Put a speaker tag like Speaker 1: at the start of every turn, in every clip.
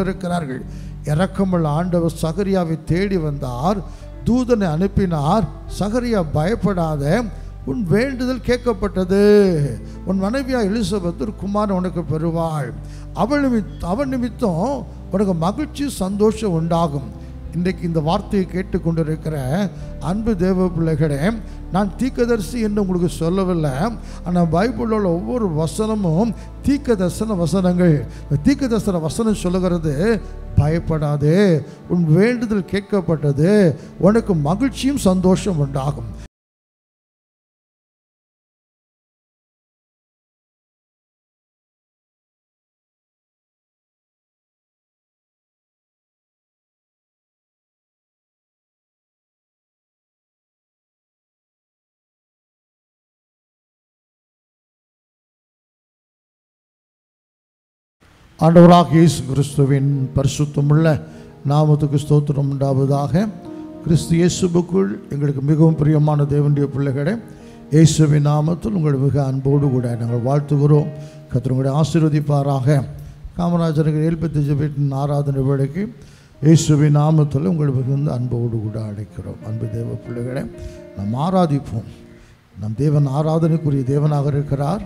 Speaker 1: இருக்கிறார்கள். இரக்கமுள்ள ஆண்டவர் சகரியாவை தேடி வந்தார், தூதனை அனுப்பினார். சகரியா பயப்படாத, உன் வேண்டுதல் கேட்கப்பட்டது. உன் மனைவியா எலிசபெத் ஒரு குமாரன் உனக்கு பெறுவாள். அவள் நிமித்தம் உனக்கு மகிழ்ச்சி சந்தோஷம் உண்டாகும். இன்றைக்கு இந்த வார்த்தையை கேட்டுக்கொண்டிருக்கிற அன்பு தேவ பிள்ளைகளே, நான் தீர்க்கதரிசி என்று உங்களுக்கு சொல்லவில்லை. ஆனால் பைபிளில் உள்ள ஒவ்வொரு வசனமும் தீர்க்கதரிசன வசனங்கள். தீர்க்கதரிசன வசனம் சொல்லுகிறது, பயப்படாதே, உன் வேண்டுதல் கேட்கப்பட்டது, உனக்கு மகிழ்ச்சியும் சந்தோஷம் உண்டாகும். ஆண்டவராக இயேசு கிறிஸ்துவின் பரிசுத்தமுள்ள நாமத்துக்கு ஸ்தோத்திரம் உண்டாவதாக. கிறிஸ்து இயேசுவுக்குள் எங்களுக்கு மிகவும் பிரியமான தேவனுடைய பிள்ளைகளே, இயேசுவின் நாமத்தில் உங்கள் மிக அன்போடு கூட நாங்கள் வாழ்த்துகிறோம். கர்த்தர் உங்களை ஆசீர்வதிப்பாராக. காமராஜர்கள் ஏல்பத்தி ஜெபத்தின் ஆராதனை வேளைக்கு இயேசுவின் நாமத்தில் உங்கள் மிகுந்த அன்போடு கூட அழைக்கிறோம். அன்பு தேவ பிள்ளைகளே, நாம் ஆராதிப்போம். நம் தேவன் ஆராதனைக்குரிய தேவனாக இருக்கிறார்.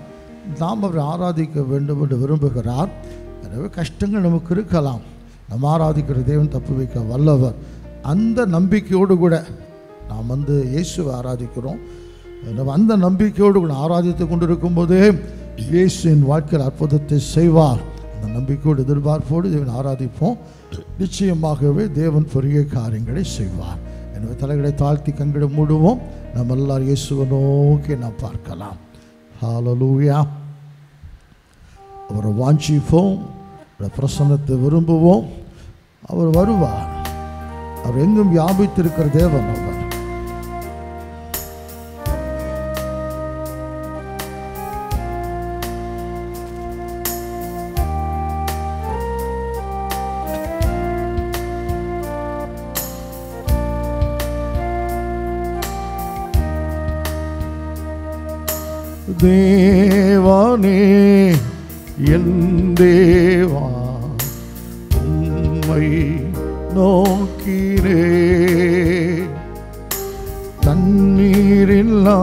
Speaker 1: நாம் அவரை ஆராதிக்க வேண்டும் என்று விரும்புகிறார். எனவே கஷ்டங்கள் நமக்கு இருக்கலாம், நம்ம ஆராதிக்கிற தேவன் தப்பு வைக்க வல்லவர். அந்த நம்பிக்கையோடு கூட நாம் இயேசுவை ஆராதிக்கிறோம். நம்ம அந்த நம்பிக்கையோடு கூட ஆராதித்து கொண்டு இருக்கும்போதே இயேசுவின் வாழ்க்கையில் அற்புதத்தை செய்வார். அந்த நம்பிக்கையோடு எதிர்பார்ப்போடு தேவன் ஆராதிப்போம். நிச்சயமாகவே தேவன் பெரிய காரியங்களை செய்வார். எனவே தலைகளை தாழ்த்தி கண்களை மூடுவோம். நம்ம எல்லாரும் இயேசுவை நோக்கி நாம் பார்க்கலாம். ஹல்லேலூயா. அவரை வாஞ்சிப்போம், பிரசன்னத்தை விரும்புவோம். அவர் வருவார். அவர் எங்கும் வியாபித்திருக்கிற தேவன் அவர். தேவானே என் தேவா, உம்மை நோக்கினே, தண்ணீரில்லா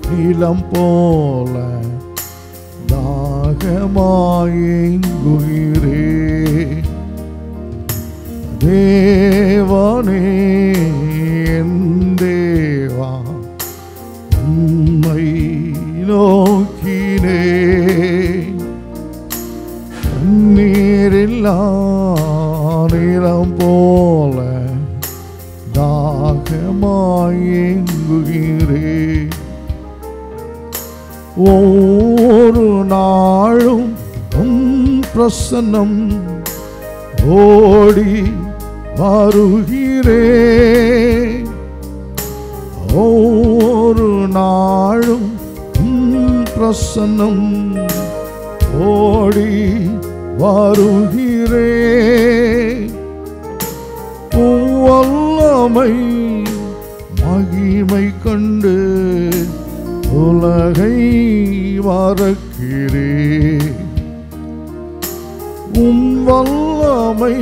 Speaker 1: நிலம் போல தாகமாயேங்குகிறே. தேவானே என் தேவா, உம்மை நோக்கினே, நீரில்லா நிலம் போல தாகமாயேங்குகிறே. ஒவ்வொரு நாளும் உம் பிரசன்னம் ஓடி வருகிறே. ஒவ்வொரு நாளும் பிரசன்னம் ஓடி வருகிறே. வல்லமை மகிமை கண்டு உலகை மறக்கிறே. உம் வல்லமை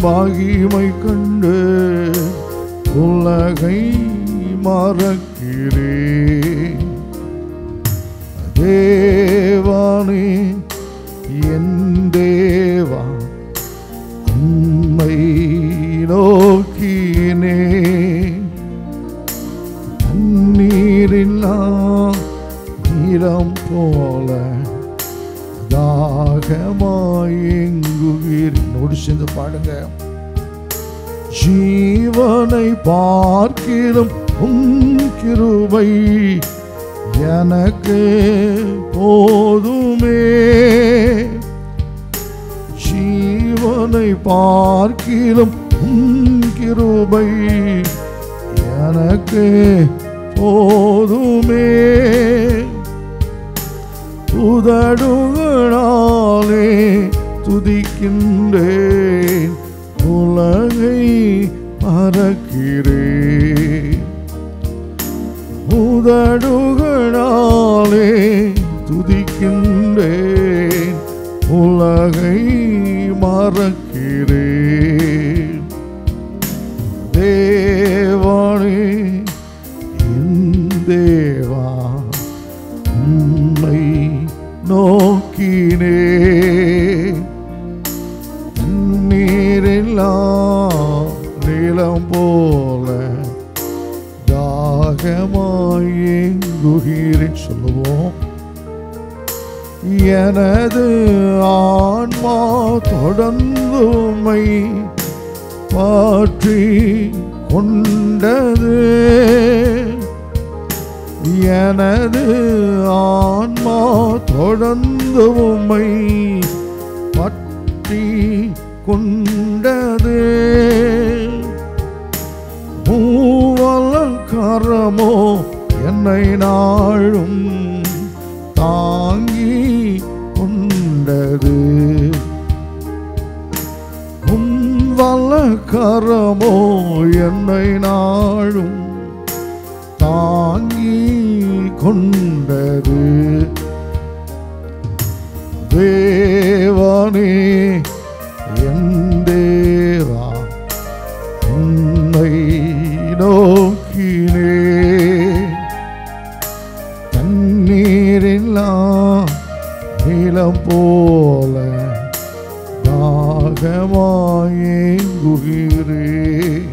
Speaker 1: மகிமை கண்டு உலகை மறக்கிறே. தேவானே என் தேவா, உம்மை நோக்கினே, தண்ணீரில்லா நீரம் போல தாகமாயேங்குகிறேன். சேர்ந்து பாடுங்க. ஜீவனை பார்க்கிலும் உம் கிருபை எனக்கு போதுமே. ஜீவனை பார்க்கிலும் உம் கிருபை எனக்கு போதுமே. உதடுகளாலே துதிக்கின்றேன், உலகை மறக்கிறேன். உதடுகளாலே துதிக்கின்றேன், உலகை மறக்கிறேன். தேவனே என் தேவா, உம்மை நோக்கினே. நீரெல்லாம் நீளம் போல தாகமாய் ஏங்குகிறேன். சொல்லுவோம். எனது ஆன்மா தொடர்ந்து உம்மை பற்றி கொண்டது. எனது ஆன்மா தொடர்ந்து உம்மை பற்றி கொண்டது. மூவலங்கரமோ என்னை நாளும் தாங்கி கொண்டது. வலக்கரமோ என்னை நாளும் தாங்கி கொண்டது. தேவனே என் தேவா, உம்மை நோக்கினே. தண்ணீரெல்லாம் நீளம் போல தாகமாயேங்குகிறேன்.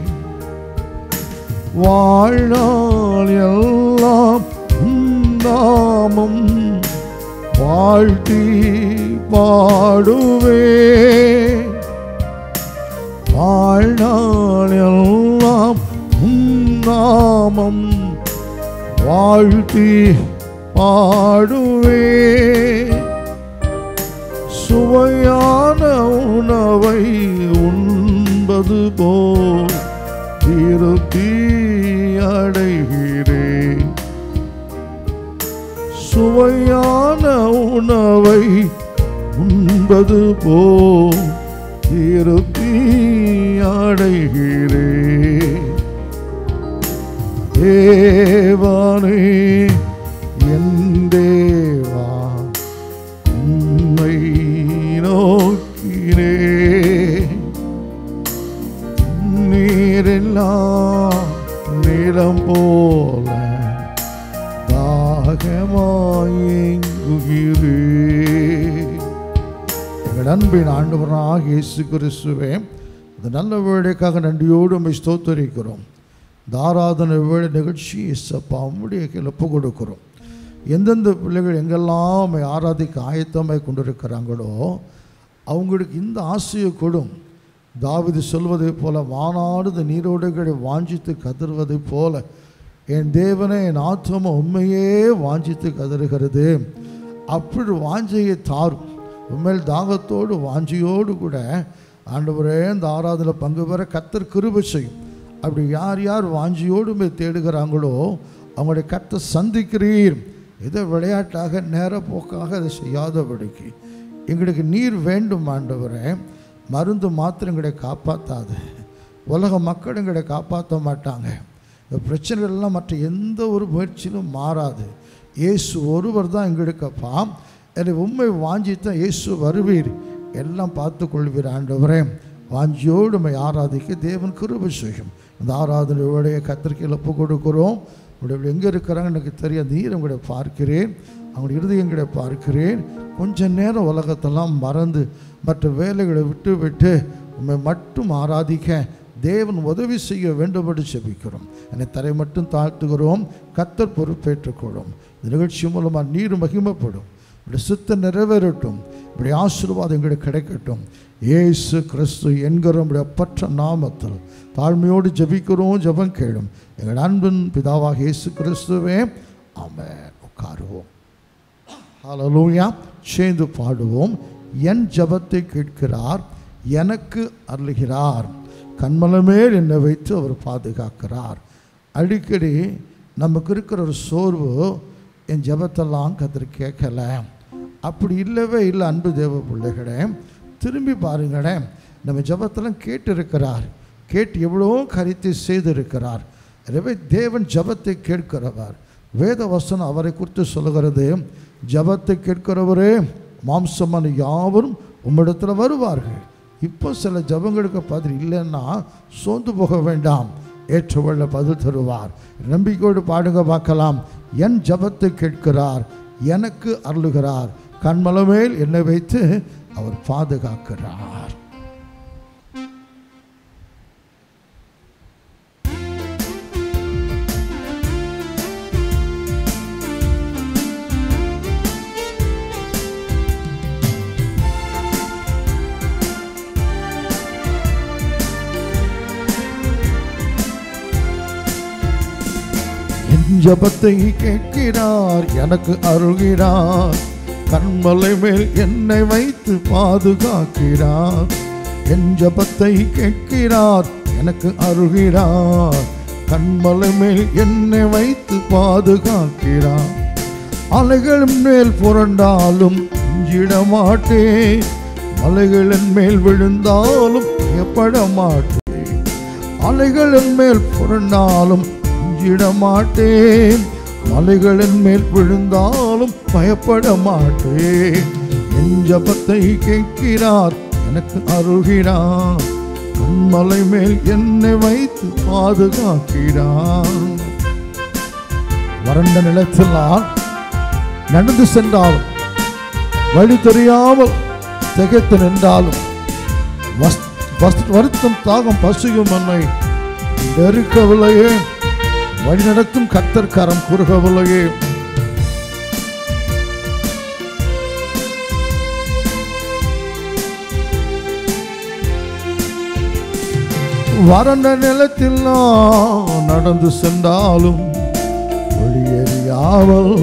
Speaker 1: வாழ்நாள் எல்லாம் நாமம் வாழ்த்தி பாடுவேன். வாழ்நாள் எல்லாம் நாமம் வாழ்த்தி பாடுவேன். சுவையான உணவை உண்பது போல் திருப்தி அடைகிறேன். சுவையான உணவை உண்பது போல் திருப்தி அடைகிறேன். தேவனே என் தேவா, உம்மை நோக்கினே. நீரெல்லாம் நீளம் போல தாகமாயேங்குகிறேன். எங்கள் அன்பின் ஆண்டவராக இயேசு கிறிஸ்துவே, இந்த நல்ல வேளைக்காக நன்றியோடு உம்மை ஸ்தோத்திரிக்கிறோம். தாராதன வேளை நிகழ்ச்சி இயேசப்பா உம்முடைய கையில் ஒப்பு கொடுக்கிறோம். எந்தெந்த பிள்ளைகள் எங்கெல்லாம் ஆராதிக்க ஆயத்தமாய் கொண்டிருக்கிறாங்களோ அவங்களுக்கு இந்த ஆசையை கொடும். தாவீது சொல்வதை போல, வானாடுத நீரோடைகளை வாஞ்சித்து கதறுவதை போல என் தேவனே என் ஆத்துமா உண்மையே வாஞ்சித்து கதறுகிறது. அப்படி வாஞ்சையை தாரும். உண்மையில் தாகத்தோடு வாஞ்சியோடு கூட ஆண்டவரே இந்த ஆராதனை பங்கு பெற கர்த்தர் கிருபை செய்யும். அப்படி யார் யார் வாஞ்சியோடு தேடுகிறாங்களோ அவங்களுடைய கர்த்தர் சந்திக்கிறீர். இதை விளையாட்டாக நேர போக்காக அதை செய்யாதபடிக்கு எங்களுக்கு நீர் வேண்டும் ஆண்டவரே. மருந்து மாத்திரம் எங்களை காப்பாற்றாது. உலக மக்கள் எங்களை காப்பாற்ற மாட்டாங்க. இந்த பிரச்சனைகள்லாம் மற்ற எந்த ஒரு முயற்சியிலும் மாறாது. இயேசு ஒருவர் தான் எங்களுக்கப்பா. என்னை உண்மை வாஞ்சித்தான் இயேசு வருவீர், எல்லாம் பார்த்து கொள்வீர் ஆண்டவரே. வாஞ்சியோடு உம்மை ஆராதிக்க தேவன் கிருபை செய்யும். இந்த ஆராதனையோடைய கத்திரிக்கையில் ஒப்பு கொடுக்கிறோம். உங்களுடைய எங்கே இருக்கிறாங்க எனக்கு தெரியாது. நீர் உங்களை பார்க்கிறேன், அவங்களுடைய இருதயங்களை பார்க்கிறேன். கொஞ்சம் நேரம் உலகத்தெல்லாம் மறந்து மற்ற வேலைகளை விட்டு விட்டு உண்மை மட்டும் ஆராதிக்க தேவன் உதவி செய்ய வேண்டும்படி செபிக்கிறோம். என்னை தரை மட்டும் தாழ்த்துகிறோம். கர்த்தர் பொறுப்பேற்றுக்கொள்ளும். இந்த நிகழ்ச்சி மூலமாக நீர் மகிமைப்படும். இப்படி சித்தம் நிறைவேறட்டும். இப்படி ஆசீர்வாதம் எங்களுக்கு கிடைக்கட்டும். இயேசு கிறிஸ்து என்கிற நம்முடைய அப்பற்ற நாமத்தில் தாழ்மையோடு ஜெபிக்கிறோம். ஜெபம் கேளும் எங்கள் அன்பின் பிதாவாக இயேசு கிறிஸ்துவே, ஆமென். உட்காருவோம். ஹல்லேலூயா. சேர்ந்து பாடுவோம். என் ஜெபத்தை கேட்கிறார், எனக்கு அருளுகிறார், கண்மலமேல் என்னை வைத்து அவர் பாதுகாக்கிறார். அடிக்கடி நமக்கு இருக்கிற ஒரு சோர்வு, என் ஜெபத்தெல்லாம் கர்த்தர் கேட்கல. அப்படி இல்லவே இல்லை. அன்பு தேவ பிள்ளைகளே, திரும்பி பாருங்களேன். நம்ம ஜெபத்தெல்லாம் கேட்டு இருக்கிறார். கேட்டு எவ்வளோ காரியத்தை செய்திருக்கிறார். எனவே தேவன் ஜெபத்தை கேட்கிறவர். வேத வசனம் அவரை குறித்து சொல்லுகிறது, ஜெபத்தை கேட்கிறவரே மாம்சமான யாவரும் உம்மிடத்தில் வருவார்கள், இப்போ சில ஜபங்களுக்கு பதில் இல்லைன்னா சோர்ந்து போக வேண்டாம், ஏற்றவள்ள பதில் தருவார். நம்பிக்கையோடு பாடுங்க பார்க்கலாம். என் ஜபத்தை கேட்கிறார், எனக்கு அருளுகிறார், கண்மலை மேல் என்னை வைத்து அவர் பாதுகாக்கிறார். ஜபத்தை கேட்கிறார், எனக்கு அருள்கிறார், கண்மலை மேல் என்னை வைத்து பாதுகாக்கிறார். என் ஜபத்தை கேட்கிறார், எனக்கு அருள்கிறார், கண்மலை மேல் என்னை வைத்து பாதுகாக்கிறார். அலைகளின் மேல் புரண்டாலும் அஞ்சிட மாட்டேன், மலைகளின் மேல் விழுந்தாலும் பயப்பட மாட்டேன். அலைகளின் மேல் புரண்டாலும் மாட்டேன், மலைகளின் மேல் விழுந்தாலும் பயப்பட மாட்டேன். என் ஜபத்தை கேட்கிறார், எனக்கு அருள்கிறார், கண்மலை மேல் என்னை வைத்து பாதுகாக்கிறார். வறண்ட நிலத்தில் நடந்து சென்றாலும், வழி தெரியாமல் திகைத்து நின்றாலும், வருத்தம் தாகம் பசியும் என்னை நெருக்கவில்லையே, வழி நடத்தும் கர்த்தர் கரம் குறுகவில்லையே. வறண்ட நிலத்தில் நான் நடந்து சென்றாலும், வெளியேறியாமல்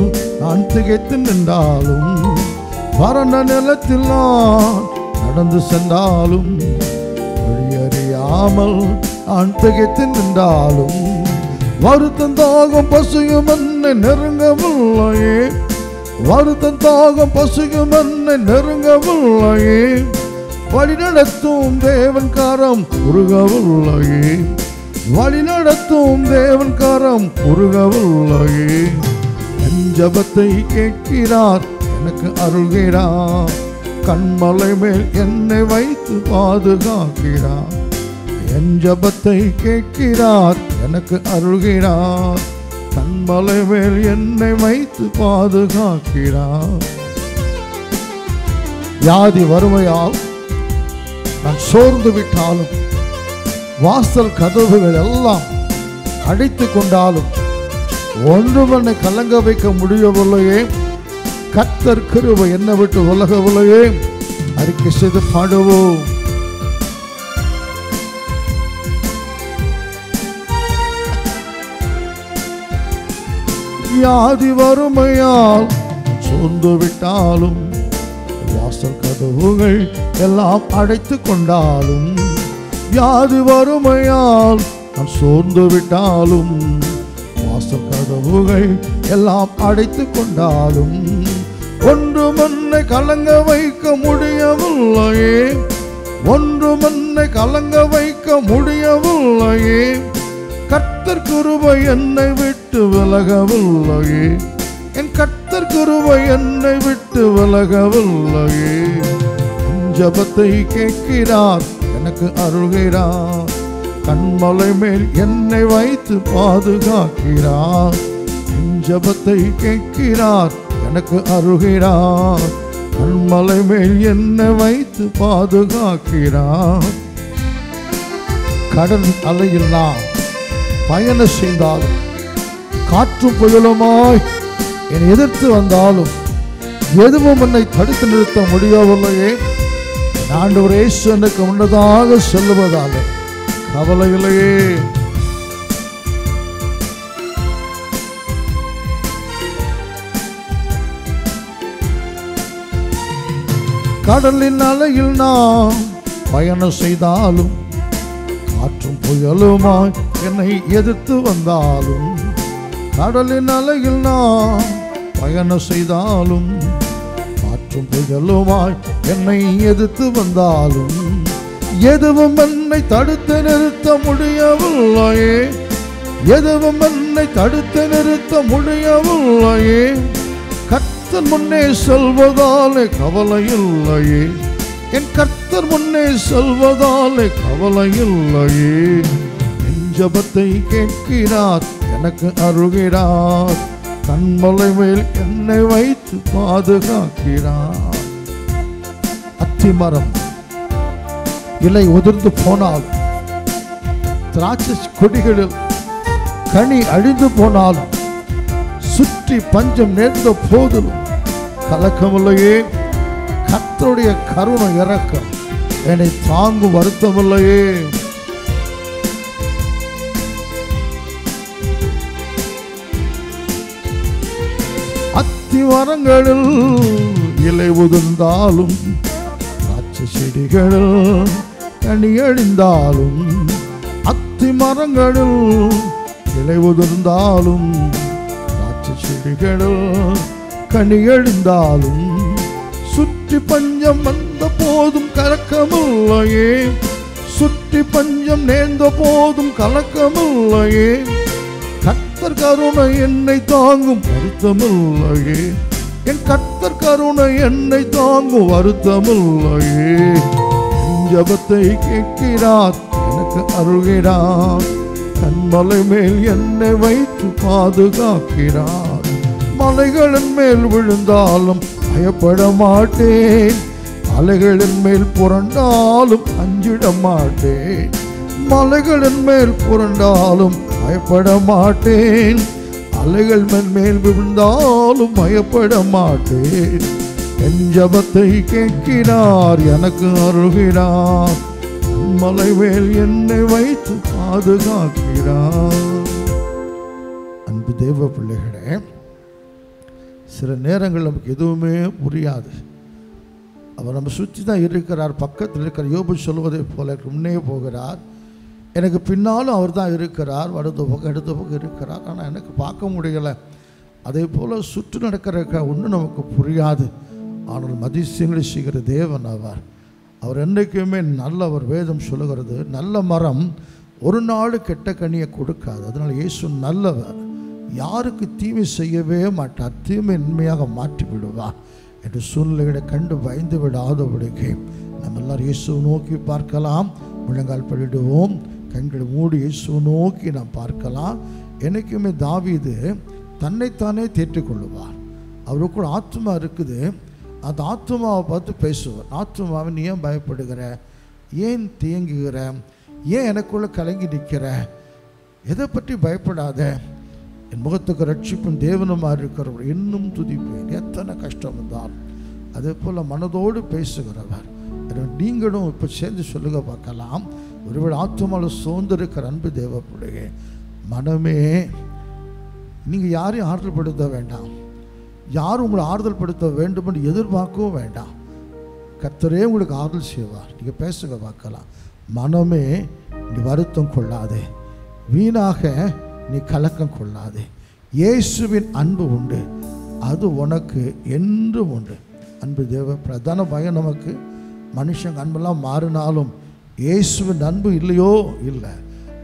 Speaker 1: நான் திகைத்து நின்றாலும், வறண்ட நிலத்தில் நான் நடந்து சென்றாலும், வெளியேறியாமல் நான் திகைத்து நின்றாலும், வருத்தம் தாகம் பசியும் என்னை நெருங்கவில்லையே, வருத்தம் தாகம் பசியும் என்னை நெருங்கவில்லையே, வழி நடத்தும் தேவன் கரம் குறுகவில்லையே, வழி நடத்தும் தேவன் கரம் குறுகவில்லையே. என் ஜபத்தை கேட்கிறார், எனக்கு அருள்கிறார், கண்மலை மேல் என்னை வைத்து பாதுகாக்கிறார். என் ஜபத்தை கேட்கிறார், எனக்கு அருள்கிறார், கண்மலை மேல் என்னை வைத்து பாதுகாக்கிறார். வியாதி வறுமையால் நான் சோர்ந்து விட்டாலும், வாசல் கதவுகள் எல்லாம் அடைத்து கொண்டாலும், ஒன்றும் என்னை கலங்க வைக்க முடியவில்லையே, கர்த்தர் கிருபை என்னை விட்டு விலகவில்லையே. அறிக்கை செய்து பாடுவோம். வியாதி வறுமையால் சோர்ந்து விட்டாலும், வாசல் கதவுகள் எல்லாம் அடைத்து கொண்டாலும், வியாதி வறுமையால் நான் சோர்ந்து விட்டாலும், வாசல் கதவுகள் எல்லாம் அடைத்து கொண்டாலும், ஒன்றும் என்னை கலங்க வைக்க முடியவில்லையே, ஒன்றும் என்னை கலங்க வைக்க முடியவில்லையே, கர்த்தர் கிருபை என்னை விட்டு விலகவில்லையே, என் கர்த்தர் கிருபை என்னை விட்டு விலகவில்லையே. என் ஜபத்தை கேட்கிறார், எனக்கு அருள்கிறார், கண்மலை மேல் என்னை வைத்து பாதுகாக்கிறார். என் ஜபத்தை கேட்கிறார், எனக்கு அருள்கிறார், கண்மலை மேல் என்னை வைத்து பாதுகாக்கிறார். கடல் அலையில் நான் பயணம் செய்தாலும், காற்றும் புயலுமாய் என்னை எதிர்த்து வந்தாலும், எதுவும் என்னை தடுத்து நிறுத்த முடியவில்லையே. ஆண்டவர் இயேசு எனக்கு முன்னதாக செல்லுவதாலே கவலை இல்லையே. கடலின் அலையில் நான் பயணம் செய்தாலும், காற்றும் புயலுமாய் என்னை எதிர்த்து வந்தாலும், கடலின் அலையில் நான் பயணம் செய்தாலும், காற்றும் புயலுமாய் என்னை எதிர்த்து வந்தாலும், எதுவும் என்னை தடுத்து நிறுத்த முடியவில்லையே, எதுவும் என்னை தடுத்து நிறுத்த முடியவில்லையே. கர்த்தர் முன்னே செல்வதாலே கவலை இல்லையே, என் கர்த்தர் முன்னே செல்வதாலே கவலை இல்லையே. என் ஜெபத்தை கேட்கிறார், எனக்கு அருகிறார், கண்மலை மேல் என்னை வைத்து பாதுகாக்கிறார். அத்திமரம் இலை உதிர்ந்து போனால், திராட்சை கொடிகளில் கனி அழிந்து போனாலும், சுற்றி பஞ்சம் நேர்ந்த போதிலும் கலக்கமில்லையே. கர்த்தருடைய கருணை இரக்கம் என்னை தாங்கும் வருத்தமில்லையே. அத்திமரங்களில் இலை உதிர்ந்தாலும், திராட்சை செடிகளில் கனி அழிந்தாலும், அத்திமரங்களில் இலை உதிர்ந்தாலும், திராட்சை செடிகளில் கனி அழிந்தாலும், சுற்றி பஞ்சம் வந்த போதும் கலக்கமில்லையே. சுற்றி பஞ்சம் நேர்ந்த போதும் கலக்கமில்லையே. கர்த்தர் கருணை என்னை தாங்கும் வருத்தமில்லையே. என் கர்த்தர் கருணை என்னை தாங்கும் வருத்தமில்லையே. என் ஜெபத்தை கேட்கிறார், எனக்கு அருகிறார், கண்மலை மேல் என்னை வைத்து பாதுகாக்கிறார். மலைகளின் மேல் விழுந்தாலும் பயப்பட மாட்டேன், அலைகளின் மேல் புரண்டாலும் அஞ்சிட மாட்டேன். மலைகளின் மேல் புரண்டாலும் பயப்பட மாட்டேன், அலைகள் மேல் விழுந்தாலும் பயப்பட மாட்டேன். என் ஜெபத்தை கேட்கிறார், எனக்கு அருகிறார், மலை மேல் என்னை வைத்து பாதுகாக்கிறார். அன்பு தேவ பிள்ளைகளே, சில நேரங்கள் நமக்கு எதுவுமே புரியாது. அவர் நம்ம சுற்றி தான் இருக்கிறார், பக்கத்தில் இருக்கிற யோபு சொல்வதை போல முன்னே போகிறார், எனக்கு பின்னாலும் அவர் தான் இருக்கிறார், வலது பக்கம் இடது பக்கம் இருக்கிறார், ஆனால் எனக்கு பார்க்க முடியலை. அதே போல் சுற்றி நடக்கிற ஒன்றும் நமக்கு புரியாது. ஆனால் அதிசயங்களை செய்கிற தேவன் அவர். அவர் என்றைக்குமே நல்லவர். வேதம் சொல்லுகிறது, நல்ல மரம் ஒரு நாள் கெட்ட கனியை கொடுக்காது. அதனால் இயேசு நல்லவர், யாருக்கு தீமை செய்யவே மாட்டார், தீமை நன்மையாக மாற்றி விடுவார் என்று சூழ்நிலைகளை கண்டு பயந்து விடாதபடிக்கு நம்ம எல்லாரும் இயேசுவை நோக்கி பார்க்கலாம். முழங்கால் படிடுவோம், கண்களை மூடி இயேசுவை நோக்கி நாம் பார்க்கலாம். என்றைக்குமே தாவீது தன்னைத்தானே தேற்றிக்கொள்ளுவார். அவருக்கு ஒரு ஆத்மா இருக்குது, அந்த ஆத்மாவை பார்த்து பேசுவார். ஆத்மாவை நீ ஏன் பயப்படுகிற, ஏன் தேங்குகிற, ஏன் எனக்குள்ள கலங்கி நிற்கிற, எதை பற்றி பயப்படாத, என் முகத்துக்கு ரட்சிப்பும் தேவனுமாக இருக்கிறவர் இன்னும் துதிப்பேன், எத்தனை கஷ்டம் வந்தால். அதே போல் மனதோடு பேசுகிறவர். நீங்களும் இப்போ சேர்ந்து சொல்லுங்க பார்க்கலாம். ஒருவேளை ஆத்மாவில் சோர்ந்திருக்கிற அன்பு தேவப்படுக மனமே, நீங்கள் யாரையும் ஆறுதல் படுத்த வேண்டாம், யாரும் உங்களை ஆறுதல் படுத்த வேண்டும் என்று எதிர்பார்க்கவும் வேண்டாம். கர்த்தரே உங்களுக்கு ஆறுதல் செய்வார். நீங்கள் பேசுங்க பார்க்கலாம். மனமே, நீ வருத்தம் கொள்ளாதே, வீணாக நீ கலக்கம் கொள்ளாதே. இயேசுவின் அன்பு உண்டு, அது உனக்கு என்றும் உண்டு. அன்பு தேவ பிரதான பயம் நமக்கு, மனுஷன் அன்பெல்லாம் மாறினாலும் இயேசுவின் அன்பு இல்லையோ இல்லை,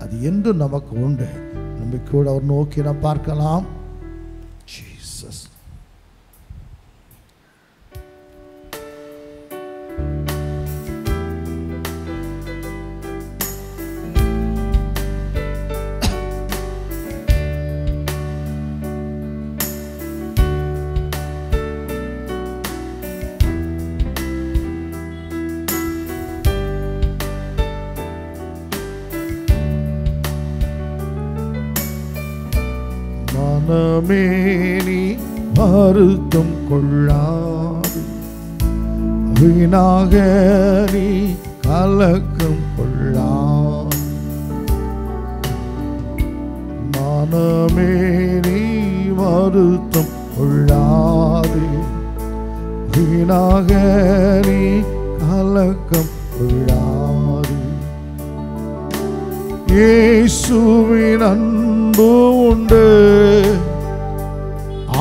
Speaker 1: அது என்றும் நமக்கு உண்டு. நம்பிக்கையோடு அவர் நோக்கி நாம் பார்க்கலாம். ஜீசஸ். மனமே, நீ வருத்தம் கொள்ளாது, வீணாக நீ கலக்கம் கொள்ளாது. மனமே, நீ வருத்தம் கொள்ளாது, வீணாக நீ கலக்கம் கொள்ளாது. இயேசுவின் அன்பு உண்டு,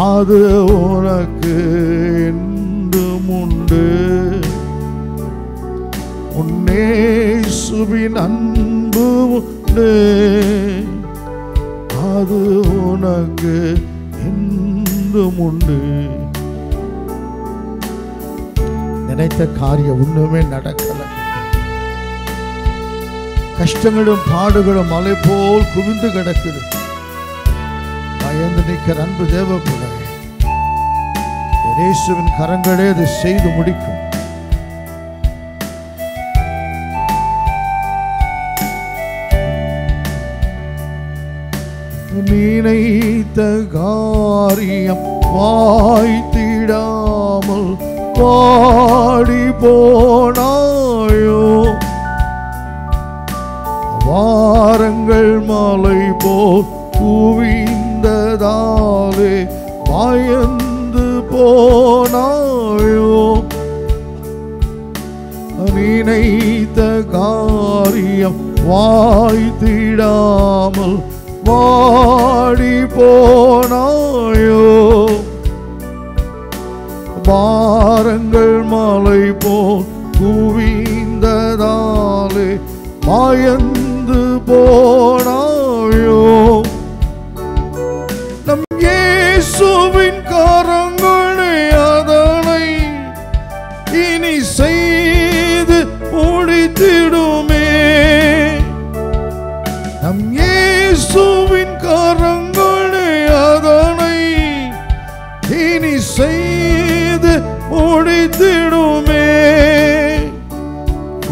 Speaker 1: அது உனக்கு என்றும் உண்டு. இயேசுவின் அன்பு உண்டு, அது உனக்கு என்றும் உண்டு. நினைத்த காரியம் ஒண்ணுமே நடக்கல. கஷ்டங்களும் பாடுகளும் மலை போல் குவிந்து கிடக்குது. பயந்து நிற்கிற அன்பு தேவ பிள்ளையே, இயேசுவின் கரங்களே அதை செய்து முடிக்கும். நினைத்த காரியம் வாய்த்திடாமல் பாடி போனாயோ, வாரங்கள் மலை போல் குவிந்ததாலே பயந்து போனாயோ. நினைத்த காரியம் வாய்த்திடாமல் வாடி போனாயோ, பாரங்கள் மலை போல் குவிந்ததாலே பயந்து போனாயோ. நம் இயேசுவின் கரங்களே அதனை இனி செய்து முடித்திடுமே. நம் இயேசுவின் கரங்களே அதனை இனி செய்து முடித்திடுமே.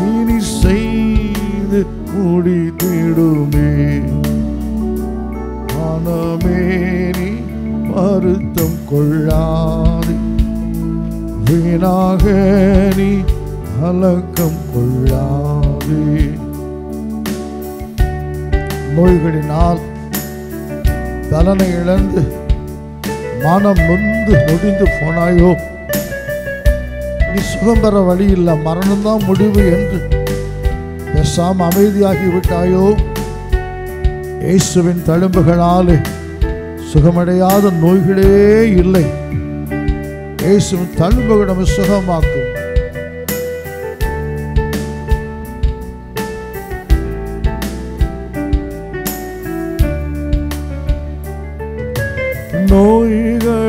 Speaker 1: இனி செய்து முடித்திடுமே. மனமே நீ வருத்தம் கொள்ளாதே, வீணாக நீ கலக்கம் கொள்ளாதே. நோய்களினால் பலனை இழந்து மனம் நொந்து நொடிந்து போனாயோ, நீ சுகம் பெற வழி இல்லை, மரணம்தான் முடிவு என்று பேசாம அமைதியாகி விட்டாயோ. இயேசுவின் தழும்புகளாலே சுகமடையாத நோய்களே இல்லை. இயேசுவின் தழும்புகள் நம்ம சுகமாக்கும்.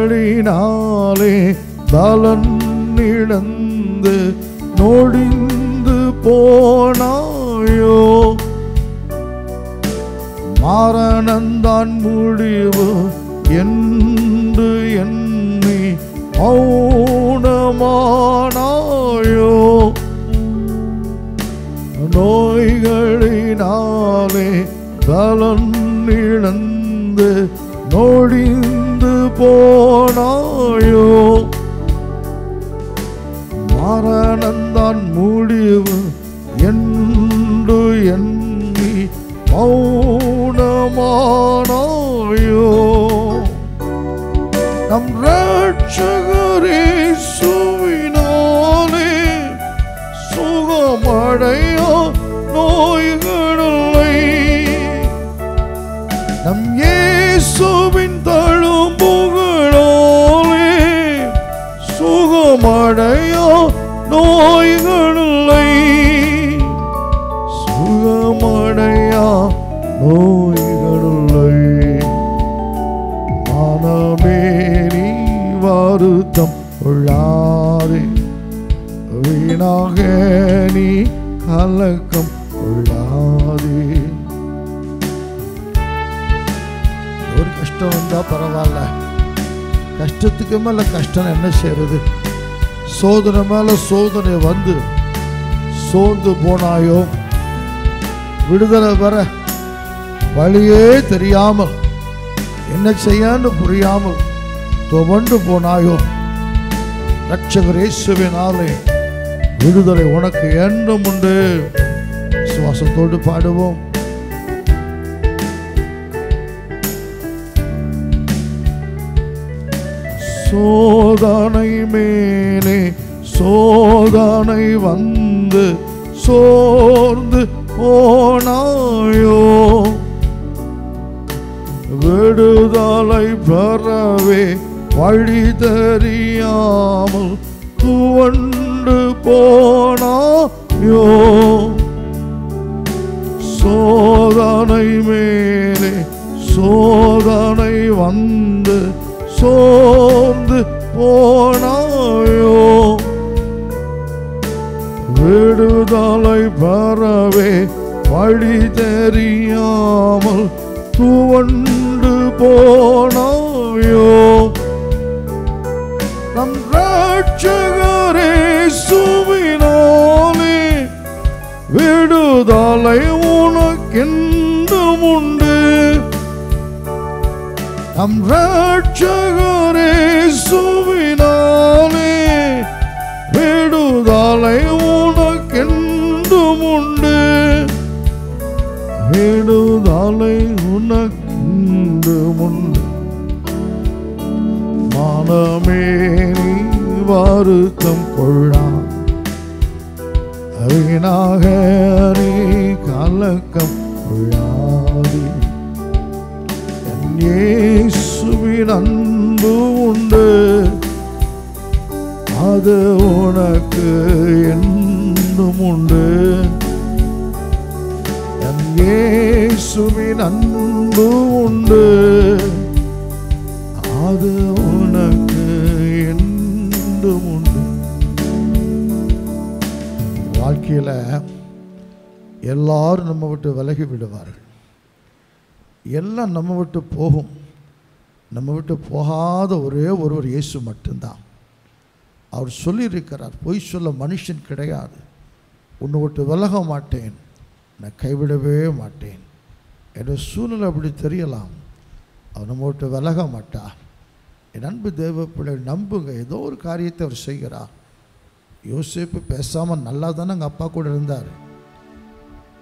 Speaker 1: நோய்களினாலே பலன் இழந்து நொடிந்து போனாயோ, மரணந்தான் முடிவு என்று எண்ணி மௌனமானாயோ. நோய்களினாலே பலன் இழந்து நொடிந்து போனாயோ, மரணந்தான் முடிவு என்று எண்ணி மௌனமானாயோ. நம் இரட்சகர் இயேசுவினாலே சுகமடையா நோய்களில்லை. நம் இயேசுவின் தழும்புகளாலே சுகமடையா நோய்களில்லை. சுகமடையா நோய்களில்லை. மனமே நீ வருத்தம் கொள்ளாதே, வீணாக நீ கலக்கம் கொள்ளாதே. ஒரு கஷ்டம் வந்தா பரவாயில்ல, கஷ்டத்துக்கு மேல கஷ்டம் என்ன செய்யறது? சோதனை மேல சோதனை வந்து சோர்ந்து போனாயோ, விடுதலை பெற வழியே தெரியாமல் என்ன செய்யான்னு புரியாமல் துவண்டு போனாயோ, இரட்சகர் இயேசுவினாலே விடுதலை உனக்கு என்றும் உண்டு. விசுவாசத்தோடு பாடுவோம். சோதனை மேலே சோதனை வந்து சோர்ந்து போனாயோ, விடுதலை பெறவே வழி தெரியாமல் துவண்டு போனாயோ. சோதனை மேலே சோதனை வந்து சோர்ந்து போனாயோ, விடுதலை பெறவே வழி தெரியாமல் துவண்டு போனாயோ. நம் ரட்சகர் இயேசுவினாலே விடுதலை உனக்கென்றும் உண்டு. நம் ரட்சகர் இயேசுவினாலே விடுதலை உனக்கென்றும் உண்டு. விடுதலை உனக்கென்றும் உண்டு. மனமே நீ வருத்தம் கொள்ளா, வீணாக நீ கலக்கம் கொள்ளாதே. என் இயேசுவின் அன்பு உண்டு, அது உனக்கு என்றும் உண்டு. என் இயேசுவின் அன்பு உண்டு, அது உனக்கு என்றும் உண்டு. வாழ்க்கையில் எல்லாரும் நம்ம விட்டு விலகி விடுவார்கள். எல்லாம் நம்ம விட்டு போகும். நம்ம விட்டு போகாத ஒரே ஒருவர் இயேசு மட்டும்தான். அவர் சொல்லியிருக்கிறார், பொய் சொல்ல மனுஷன் கிடையாது. உன்னை விட்டு விலக மாட்டேன், நான் கைவிடவே மாட்டேன். என்னோட சூழ்நிலை அப்படி தெரியலாம், அவர் நம்ம விட்டு விலக மாட்டார். என் அன்பு தேவ பிள்ளை நம்புங்க, ஏதோ ஒரு காரியத்தை அவர் செய்கிறார். யோசேப்பு பேசாமல் நல்லா தானே எங்கள் அப்பா கூட இருந்தார்.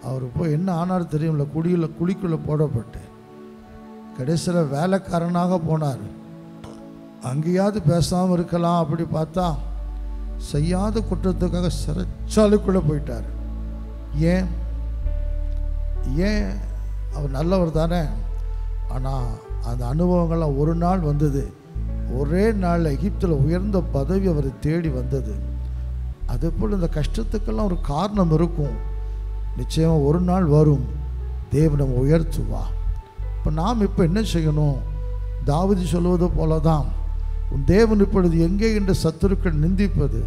Speaker 1: அவர் போய் என்ன ஆனார் தெரியும்ல, குழிக்குள்ளே போடப்பட்டு கடைசியில் வேலைக்காரனாக போனார். அங்கேயாவது பேசாமல் இருக்கலாம், அப்படி பார்த்தா செய்யாத குற்றத்துக்காக சிறைச்சாலைக்குள்ளே போயிட்டார். ஏன் அவர் நல்லவர் தானே. ஆனால் அந்த அனுபவங்கள்லாம் ஒரு நாள் வந்தது. ஒரே நாளில் எகிப்தில் உயர்ந்த பதவி அவரை தேடி வந்தது. அதேபோல் இந்த கஷ்டத்துக்கெல்லாம் ஒரு காரணம் இருக்கும். நிச்சயமாக ஒரு நாள் வரும், தேவன் நம்ம உயர்த்துவா. இப்போ நாம் இப்போ என்ன செய்யணும்? தாவீது சொல்வது போல தான், உன் தேவன் இப்பொழுது எங்கே என்று சத்துருக்கள் நிந்திப்பது,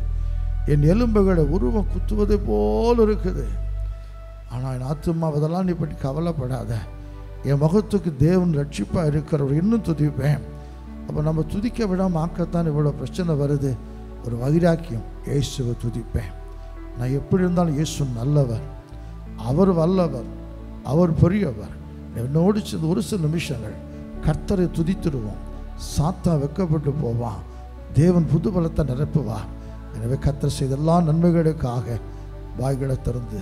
Speaker 1: என் எலும்புகளை உருவம் குத்துவதை போல் இருக்குது. ஆனால் என் ஆத்துமா அதெல்லாம் நீ பற்றி கவலைப்படாத, என் முகத்துக்கு தேவன் ரட்சிப்பாக இருக்கிறவர் இன்னும் துதிப்பேன். அப்போ நம்ம துதிக்க விடாமல் ஆக்கத்தான் இவ்வளோ பிரச்சனை வருது. ஒரு வைராக்கியம், இயேசுவை துதிப்பேன். நான் எப்படி இருந்தாலும் இயேசு நல்லவர், அவர் வல்லவர், அவர் பெரியவர். என்னோடு சேர்ந்து ஒரு சில நிமிஷங்கள் கர்த்தரை துதித்துடுவோம். சாத்தா வெக்கப்பட்டு போவான், தேவன் புது பலத்தை நிரப்புவார். எனவே கர்த்தர் செய்த எல்லா நன்மைகளுக்காக வாய்களை திறந்து,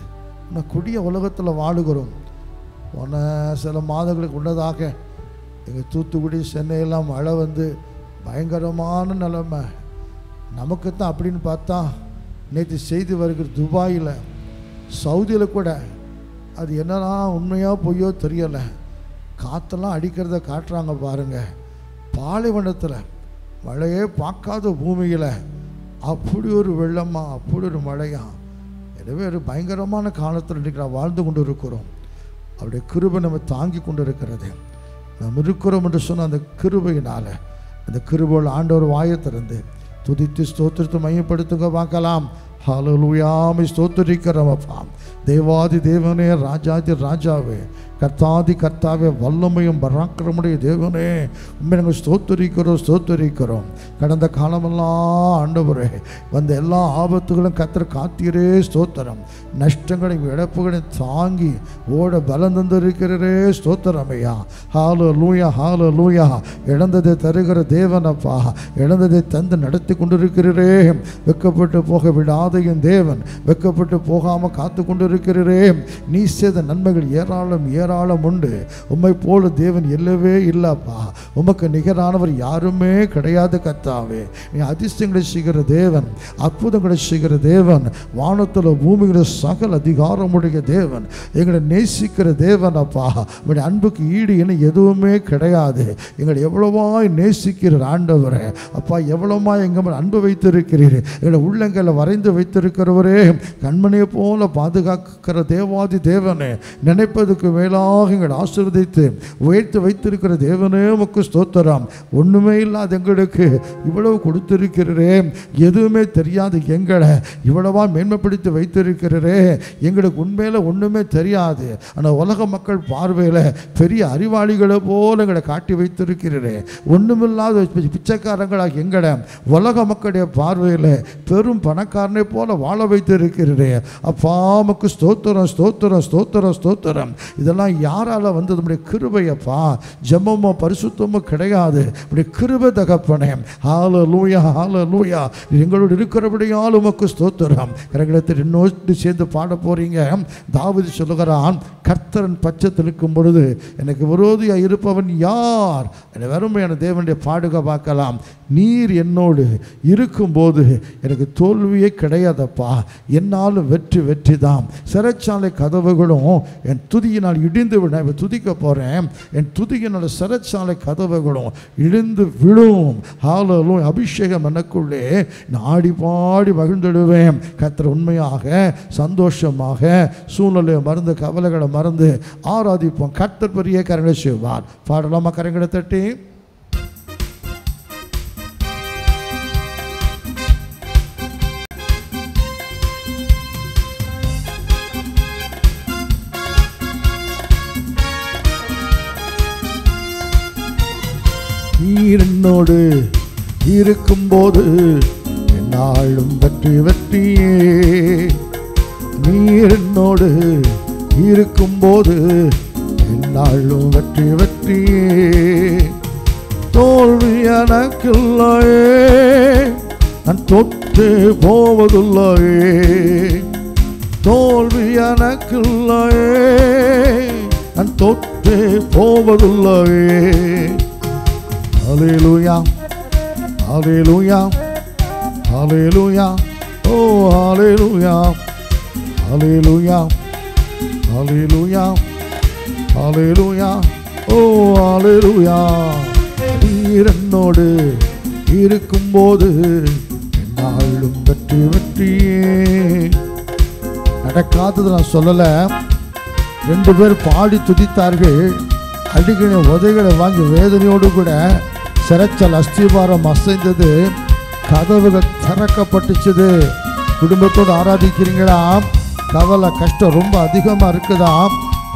Speaker 1: நான் கொடிய உலகத்தில் வாழுகிறோம். போன சில மாதங்களுக்கு முன்னதாக எங்கள் தூத்துக்குடி சென்னையெல்லாம் மழை வந்து பயங்கரமான நிலைமை. நமக்கு தான் அப்படின்னு பார்த்தா நேற்று செய்தி வருகிற துபாயில், சவுதியில் கூட அது என்னன்னா உண்மையாக பொய்யோ தெரியலை, காற்றெல்லாம் அடிக்கிறத காட்டுறாங்க பாருங்கள். பாலைவனத்தில் மழையே பார்க்காத பூமியில் அப்படி ஒரு வெள்ளமா, அப்படி ஒரு மழையா. எனவே ஒரு பயங்கரமான காலத்தில் இன்றைக்கு நாம் வாழ்ந்து கொண்டு இருக்கிறோம். அவருடைய கிருபை நம்ம தாங்கி கொண்டு இருக்கிறது. நாம் இருக்கிறோம் என்று சொன்ன அந்த கிருபையினால், அந்த கிருபையில் ஆண்டவர் வாயை திறந்து துதித்து ஸ்தோத்திரத்தை மையப்படுத்துங்க பார்க்கலாம். ஹல்லேலூயா, ஸ்தோத்திரிக்கிறோம் அப்பா. தேவாதி தேவனே, ராஜாதி ராஜாவே, கர்த்தாதி கர்த்தாவே, வல்லமையும் பராக்கிரமுடைய தேவனே, உண்மை நாங்கள் ஸ்தோத்திரிக்கிறோம். கடந்த காலமெல்லாம் ஆண்டவரே வந்த எல்லா ஆபத்துகளும் கர்த்தர் காத்தீரே, ஸ்தோத்திரம். நஷ்டங்களையும் இழப்புகளையும் தாங்கி ஓட பலம் தந்திருக்கிறே, ஸ்தோத்திரம் ஐயா. ஹல்லேலூயா, ஹல்லேலூயா. இழந்ததை தருகிற தேவனப்பா, இழந்ததை தந்து நடத்தி கொண்டிருக்கிறீரே. வெக்கப்பட்டு போக விடாத என் தேவன், வெக்கப்பட்டு போகாமல் காத்து கொண்டிருக்கிறீரே. நீ செய்த நன்மைகள் ஏராளம் ஏராளம் உண்டு. உம்மை போல தேவன் இல்லவே இல்லப்பா. உமக்கு நிகரானவர் யாருமே கிடையாது கர்த்தாவே. நீ அதிசயங்களை செய்கிற தேவன், அற்புதங்களை செய்கிற தேவன், வானத்தில் பூமிகிற சகல அதிகாரமுடைய தேவன், எங்களை நேசிக்கிற தேவன் அப்பா. உங்களுடைய அன்புக்கு ஈடு என எதுவுமே கிடையாது. எங்களை எவ்வளவாய் நேசிக்கிற ஆண்டவரே அப்பா, எவ்வளவாய் எங்கள் அன்பு வைத்திருக்கிறீர். எங்களை உள்ளங்களை வரைந்து வைத்திருக்கிறவரே, கண்மணியை போல பாதுகாக்கிற தேவாதி தேவனே, நினைப்பதுக்கு மேலாக எங்களை ஆசீர்வதித்து உயர்த்து வைத்திருக்கிற தேவனே உமக்கு ஸ்தோத்திரம். ஒன்றுமே இல்லாத எங்களுக்கு இவ்வளவு கொடுத்திருக்கிறே, எதுவுமே தெரியாது எங்களை இவ்வளவா மேன்மைப்படுத்தி வைத்திருக்கிறே. எங்களுக்கு உண்மையில் ஒன்றுமே தெரியாது, ஆனால் உலக மக்கள் பார்வையில் பெரிய அறிவாளிகளை போல எங்களை காட்டி வைத்திருக்கிறே. ஒன்றுமில்லாத பிச்சைக்காரங்களாக எங்களை உலக மக்களுடைய பார்வையில் பெரும் பணக்காரனை போல வாழ வைத்திருக்கிறே. அப்பா உமக்கு ஸ்தோத்திரம் ஸ்தோத்திரம் ஸ்தோத்திரம் ஸ்தோத்திரம். இதெல்லாம் யாரால வந்தது? நம்முடைய கிருபையப்பா. ஜெபமோ பரிசுத்தமோ கிடையாது, நம்முடைய கிருபை தகப்பனே. ஹல்லேலூயா ஹல்லேலூயா. எங்களோடு இருக்கிறபடியால் உமக்கு ஸ்தோத்திரம். கரங்களத்தில் இன்னொரு சேர்ந்து பாட போறீங்க. தாவீது சொல்லுகிறான், கர்த்தரின் பட்சத்தில் இருக்கும் பொழுது எனக்கு விரோதியாக இருப்பவன் யார்? வெறுமையான தேவனுடைய பாடுக பார்க்கலாம். நீர் என்னோடு இருக்கும்போது எனக்கு தோல்வியே கிடையாதப்பா. என்னாலும் வெற்றி வெற்றி தான். சிறைச்சாலை கதவுகளும் என் துதியினால் இடிந்து விட துதிக்க போகிறேன். என் துதியினால் சிறைச்சாலை கதவுகளும் இடிந்து விழும். ஹல்லேலூயா. அபிஷேகம் எனக்குள்ளே நாடி பாடி மகிழ்ந்துடுவேன். கர்த்தர் உண்மையாக சந்தோஷமாக சூழ்நிலையை மறந்து கவலைகளை மறந்து ஆராதிப்போம். கர்த்தர் பெரிய கரங்களை செய்வார். பாடலாமா? கரங்களை தட்டி நீர் என்னோடு இருக்கும்போது என்னாலும் வெற்றி வெற்றியே. நீர் என்னோடு இருக்கும்போது என்னாலும் வெற்றி வெற்றியே. தோல்வி எனக்கில்லையே, நான் தொட்டு போவதில்லையே. தோல்வி எனக்கில்லையே, நான் தொட்டு போவதில்லையே. ஹல்லேலூயா ஹல்லேலூயா ஹல்லேலூயா. ஓ ஹல்லேலூயா ஹல்லேலூயா ஹல்லேலூயா ஹல்லேலூயா. ஓ ஹல்லேலூயா. நீர் என்னோடு இருக்கும்போது என்னாலும் வெற்றி வெற்றியே. நடக்காதது நான் சொல்லலை. 2 பேர் பாடி துதித்தார்கள். அடிக்கிற உதைகளை வாங்கி வேதனையோடு கூட சிறைச்சால் அஸ்திபாரம் அசைந்தது, கதவுகள் திறக்கப்பட்டுச்சுது. குடும்பத்தோடு ஆராதிக்கிறீங்களா? கவலை கஷ்டம் ரொம்ப அதிகமாக இருக்குதா?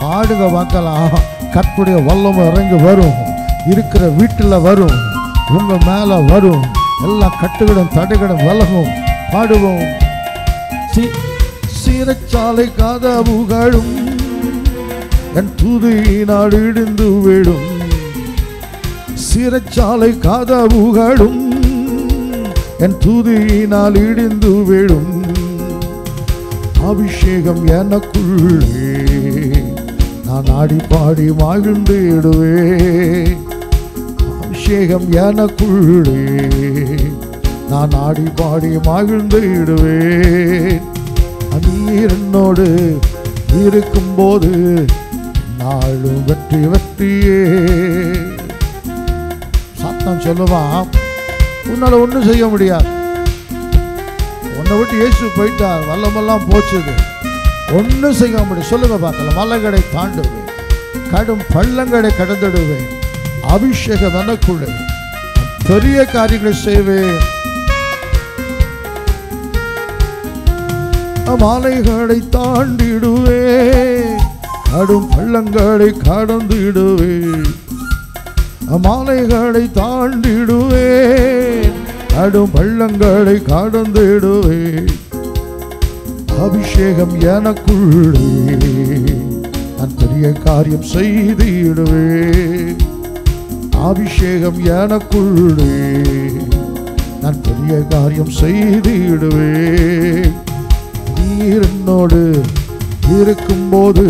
Speaker 1: பாடுக பார்க்கலாம். கர்த்தருடைய வல்லமை இறங்கி வரும். இருக்கிற வீட்டில் வரும், உங்கள் மேலே வரும். எல்லா கட்டுகளும் தடைகளும் விலகும். பாடுவோம். சிறைச்சாலை கதவுகளும் என் துதியினால் இடிந்து விடும். சிறைச்சாலை கதவுகளும் என் துதியினால் இடிந்து விடும். அபிஷேகம் எனக்குள்ளே நான் ஆடி பாடி மகிழ்ந்திடுவே. அபிஷேகம் எனக்குள்ளே நான் ஆடி பாடி மகிழ்ந்திடுவே. நீர் என்னோடு இருக்கும்போது நாளும் வெற்றி வெற்றியே. சாத்தான் சொல்லுவான், உன்னால ஒன்றும் செய்ய முடியாது. உன்னை விட்டு இயேசு போயிட்டார், வல்லமெல்லாம் போச்சுது, ஒன்றும் செய்ய முடியும். சொல்லுங்க பார்க்கலாம். மலைகளை தாண்டுவேன், கடும் பள்ளங்களை கடந்துடுவேன். அபிஷேகம் எனக்குள்ளே பெரிய காரியங்களை செய்வேன். மாலைகளை தாண்டிடுவே, கடும் பள்ளங்களை கடந்திடுவே. மாலைகளை தாண்டிடுவே, கடும் பள்ளங்களை கடந்திடுவே. அபிஷேகம் எனக்குள்ளே நான் பெரிய காரியம் செய்திடுவே. அபிஷேகம் எனக்குள்ளே நான் பெரிய காரியம் செய்திடுவே. நீர் என்னோடு இருக்கும்போது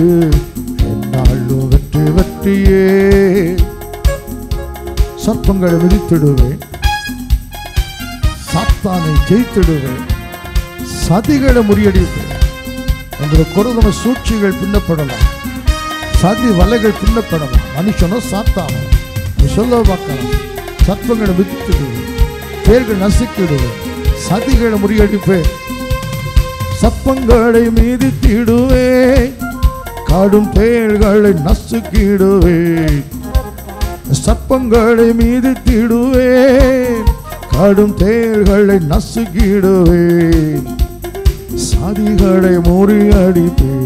Speaker 1: என்னாலும் வெற்றி வெற்றியே. சர்ப்பங்களை விதித்திடுவேன், சாத்தானை ஜெயித்திடுவேன், சதிகளை முறியடிப்பேன். உங்களுடைய குரதம சூழ்ச்சிகள் பின்னப்படலாம், சதி வலைகள் பின்னப்படலாம். மனுஷனோ சாத்தானோ சொல்ல பார்க்கலாம். சர்ப்பங்களை விதித்திடுவேன், பேர்கள் நசுக்கிடுவேன், சதிகளை முறியடிப்பேன். சப்பங்களை மீதித்திடுவே, கடும் தேள்களை நசுக்கிடுவே. சப்பங்களை மீதித்திடுவே, கடும் தேள்களை நசுக்கிடுவே. சாதிகளை முறியடிப்பே,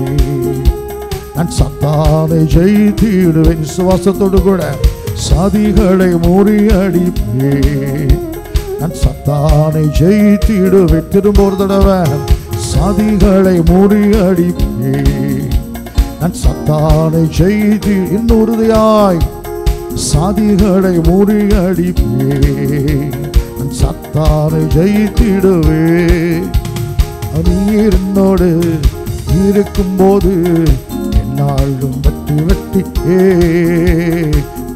Speaker 1: நான் சத்தானை ஜெயித்திடுவேன். விசுவாசத்தோடு கூட சாதிகளை முறியடிப்பே, நான் சத்தானை ஜெயித்திடுவேன். திரும்ப ஒரு தடவை, சாதிகளை முறியடிப்பே, நான் சத்தானை ஜெயித்து. இன்னும் உறுதியாய், சாதிகளை முறியடிப்பே, நான் சத்தானை ஜெயித்திடுவே. நீர் என்னோடு இருக்கும்போது என்னாலும் வெற்றி வெற்றி.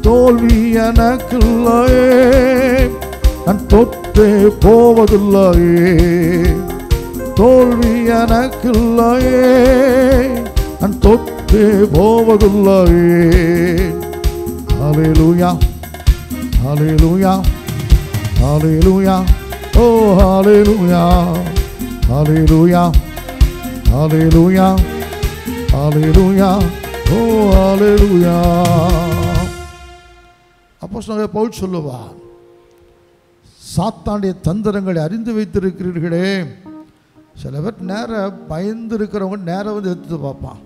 Speaker 1: தோல்வி எனக்குள்ளாயே, நான் தொற்றே போவதில்லையே. தோல்வி எனக்குள்ளாயே, நான் தொற்றே போவதில்லையே. ஹல்லேலூயா, ஹல்லேலூயா, ஹல்லேலூயா, ஓ ஹல்லேலூயா, ஹல்லேலூயா, ஹல்லேலூயா, ஹல்லேலூயா, ஓ ஹல்லேலூயா. அப்போஸ்தலனாகிய பவுல் சொல்லுவார், சாத்தானுடைய தந்திரங்களை அறிந்து வைத்திருக்கிறீர்களே. சில பேர் நேரம் பயந்து இருக்கிறவங்க நேரம் வந்து எடுத்து பார்ப்பான்.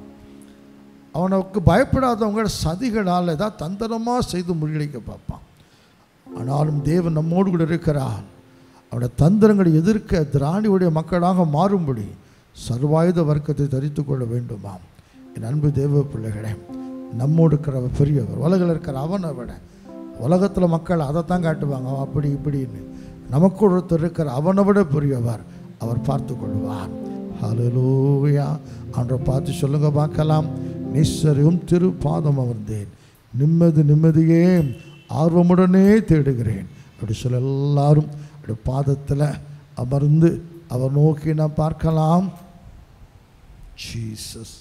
Speaker 1: அவனுக்கு பயப்படாதவங்க சதிகளால் ஏதாவது தந்திரமாக செய்து முறியடிக்க பார்ப்பான். ஆனாலும் தேவன் நம்மோடு கூட இருக்கிறார். அவனுடைய தந்திரங்களை எதிர்க்க திராணியுடைய மக்களாக மாறும்படி சர்வாயுத வர்க்கத்தை தரித்து கொள்ள வேண்டுமாம். என் அன்பு தேவ பிள்ளைகளே, நம்மோடு இருக்கிற பெரியவர், உலகில் இருக்கிற அவனை விட, உலகத்தில் மக்கள் அதைத்தான் காட்டுவாங்க, அவன் அப்படி இப்படின்னு. நமக்கு ஒருத்தர் இருக்கிற அவனை விட பெரியவர், அவர் பார்த்து கொள்வார். ஹல்லேலூயா. அவரை பார்த்து சொல்லுங்க பார்க்கலாம், நிச்சயம் திரு பாதம் அமர்ந்தேன், நிம்மதி நிம்மதியே ஆர்வமுடனே தேடுகிறேன். அப்படி சொல்ல எல்லாரும் அப்படி பாதத்தில் அமர்ந்து அவர் நோக்கி நாம் பார்க்கலாம். ஜீசஸ்.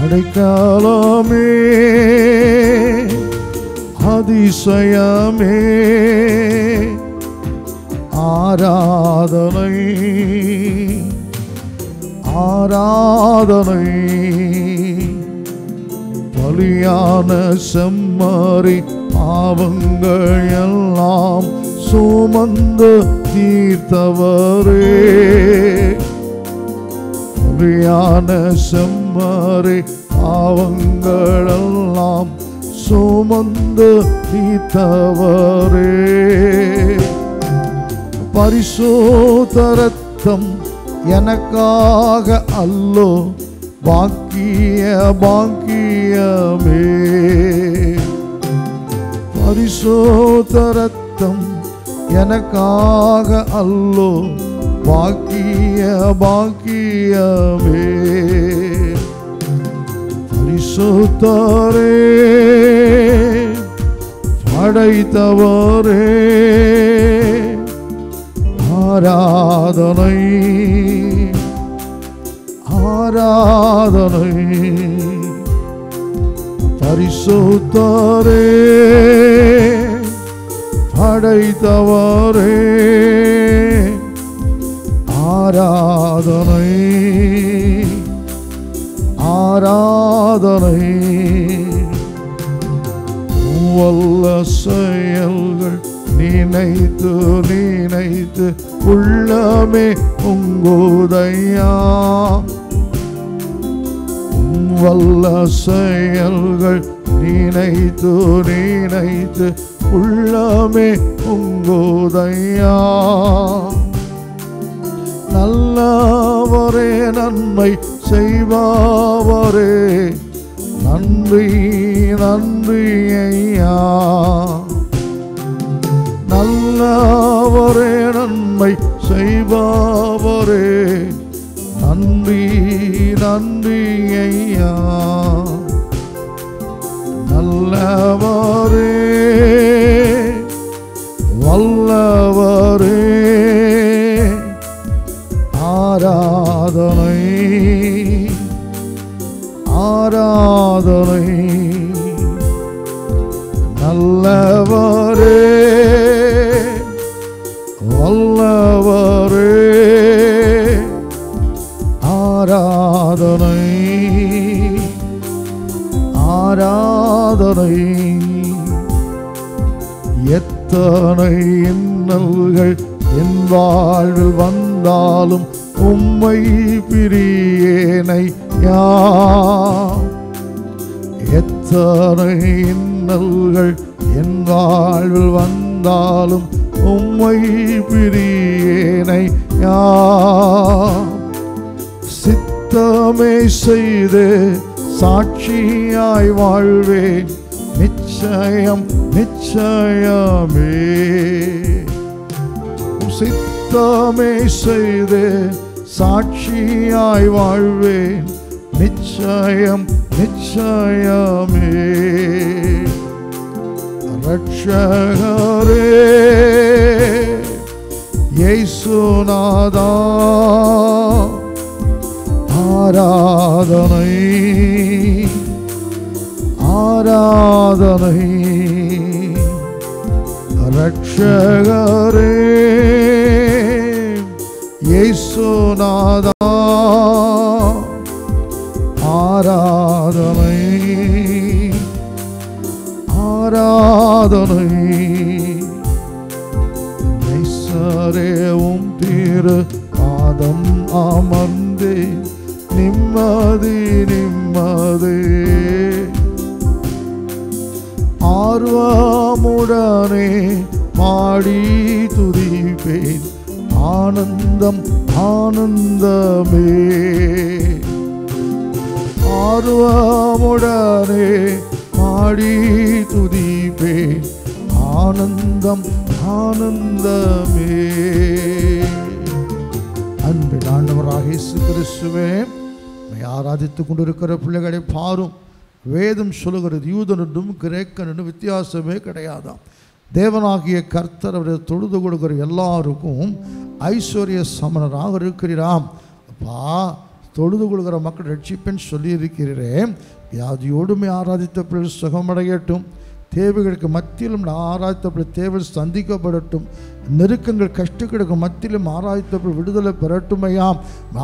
Speaker 1: அடைக்கலமே, அதிசயமே, ஆராதனை, ஆராதனை. பலியான செம்மறி பாவங்கள் எல்லாம் சுமந்து தீர்த்தவரே. பலியான செம்மறி பாவங்களெல்லாம் சுமந்து தீர்த்தவரே. பரிசுத்த இரத்தம் எனக்காக அல்லோ, பாக்கிய பாக்கியமே. பரிசுத்த இரத்தம் எனக்காக அல்லோ, பாக்கிய பாக்கியமே. பரிசுத்தரே, படைத்தவரே, ஆராதனை, ஆராதனை. பரிசுத்தரே, படைத்தவரே, ஆராதனை, ஆராதனை. வல்ல செயல்கள் நினைத்து நினைத்து உள்ளமே பொங்குதையா. வல்ல செயல்கள் நினைத்து நினைத்து உள்ளமே பொங்குதையா. நல்லவரே, நன்மை செய்பவரே, நன்றி நன்றி ஐயா. நல்லவரே, நன்மை செய்பவரே, நன்றி நன்றி ஐயா. நல்லவரே, வல்லவரே, ஆராதனை ஆராதனை நல்லவரே வல்லவரே ஆராதனை ஆராதனை எத்தனை இன்னல்கள் என் வாழ்வில் வந்தாலும் உம்மை பிரியேனையா எத்தனை இன்னல்கள் என் வாழ்வில் வந்தாலும் உம்மை பிரியேனையா சித்தமே செய்து சாட்சியாய் வாழ்வேன் நிச்சயம் நிச்சயமே சித்தமே செய்து சாட்சியாய் வாழ்வேன் நிச்சயம் நிச்சயமே ரட்சகரே இயேசுநாதா ஆராதனை ஆராதனை ரட்சகரே இயேசுநாதா ஆராதனை ஆராதனை நேசரேவும் திரு பாதம் அமர்ந்தே நிம்மதி நிம்மதி ஆர்வமுடனே பாடி துதிப்பேன் ஆனந்தம் ஆனந்தமே ஆர்வமுடனே பாடி துதிப்பேன் ஆனந்தம் ஆனந்தமே அன்பின் ஆண்டவராக இயேசு கிறிஸ்துவே ஆராதித்துக் கொண்டிருக்கிற பிள்ளைகளை பாரும் வேதம் சொல்லுகிறது யூதன் என்றும் கிரேக்கன் என்றும் வித்தியாசமே கிடையாதாம் தேவனாகிய கர்த்தர் அவரை தொழுது கொடுக்கிற எல்லாருக்கும் ஐஸ்வர்ய சமணராக இருக்கிறாம் அப்பா தொழுது கொடுக்கிற மக்கள் ரட்சிப்பேன் சொல்லியிருக்கிறீரே வியாதியோடுமே ஆராதித்த பிள்ளைகள் சுகமடையட்டும் தேவைகளுக்கு மத்தியிலும் ஆராய்த்தப்படி தேவைகள் சந்திக்கப்படட்டும் நெருக்கங்கள் கஷ்டங்களுக்கு மத்தியிலும் ஆராய்த்தப்படி விடுதலை பெறட்டுமையாம்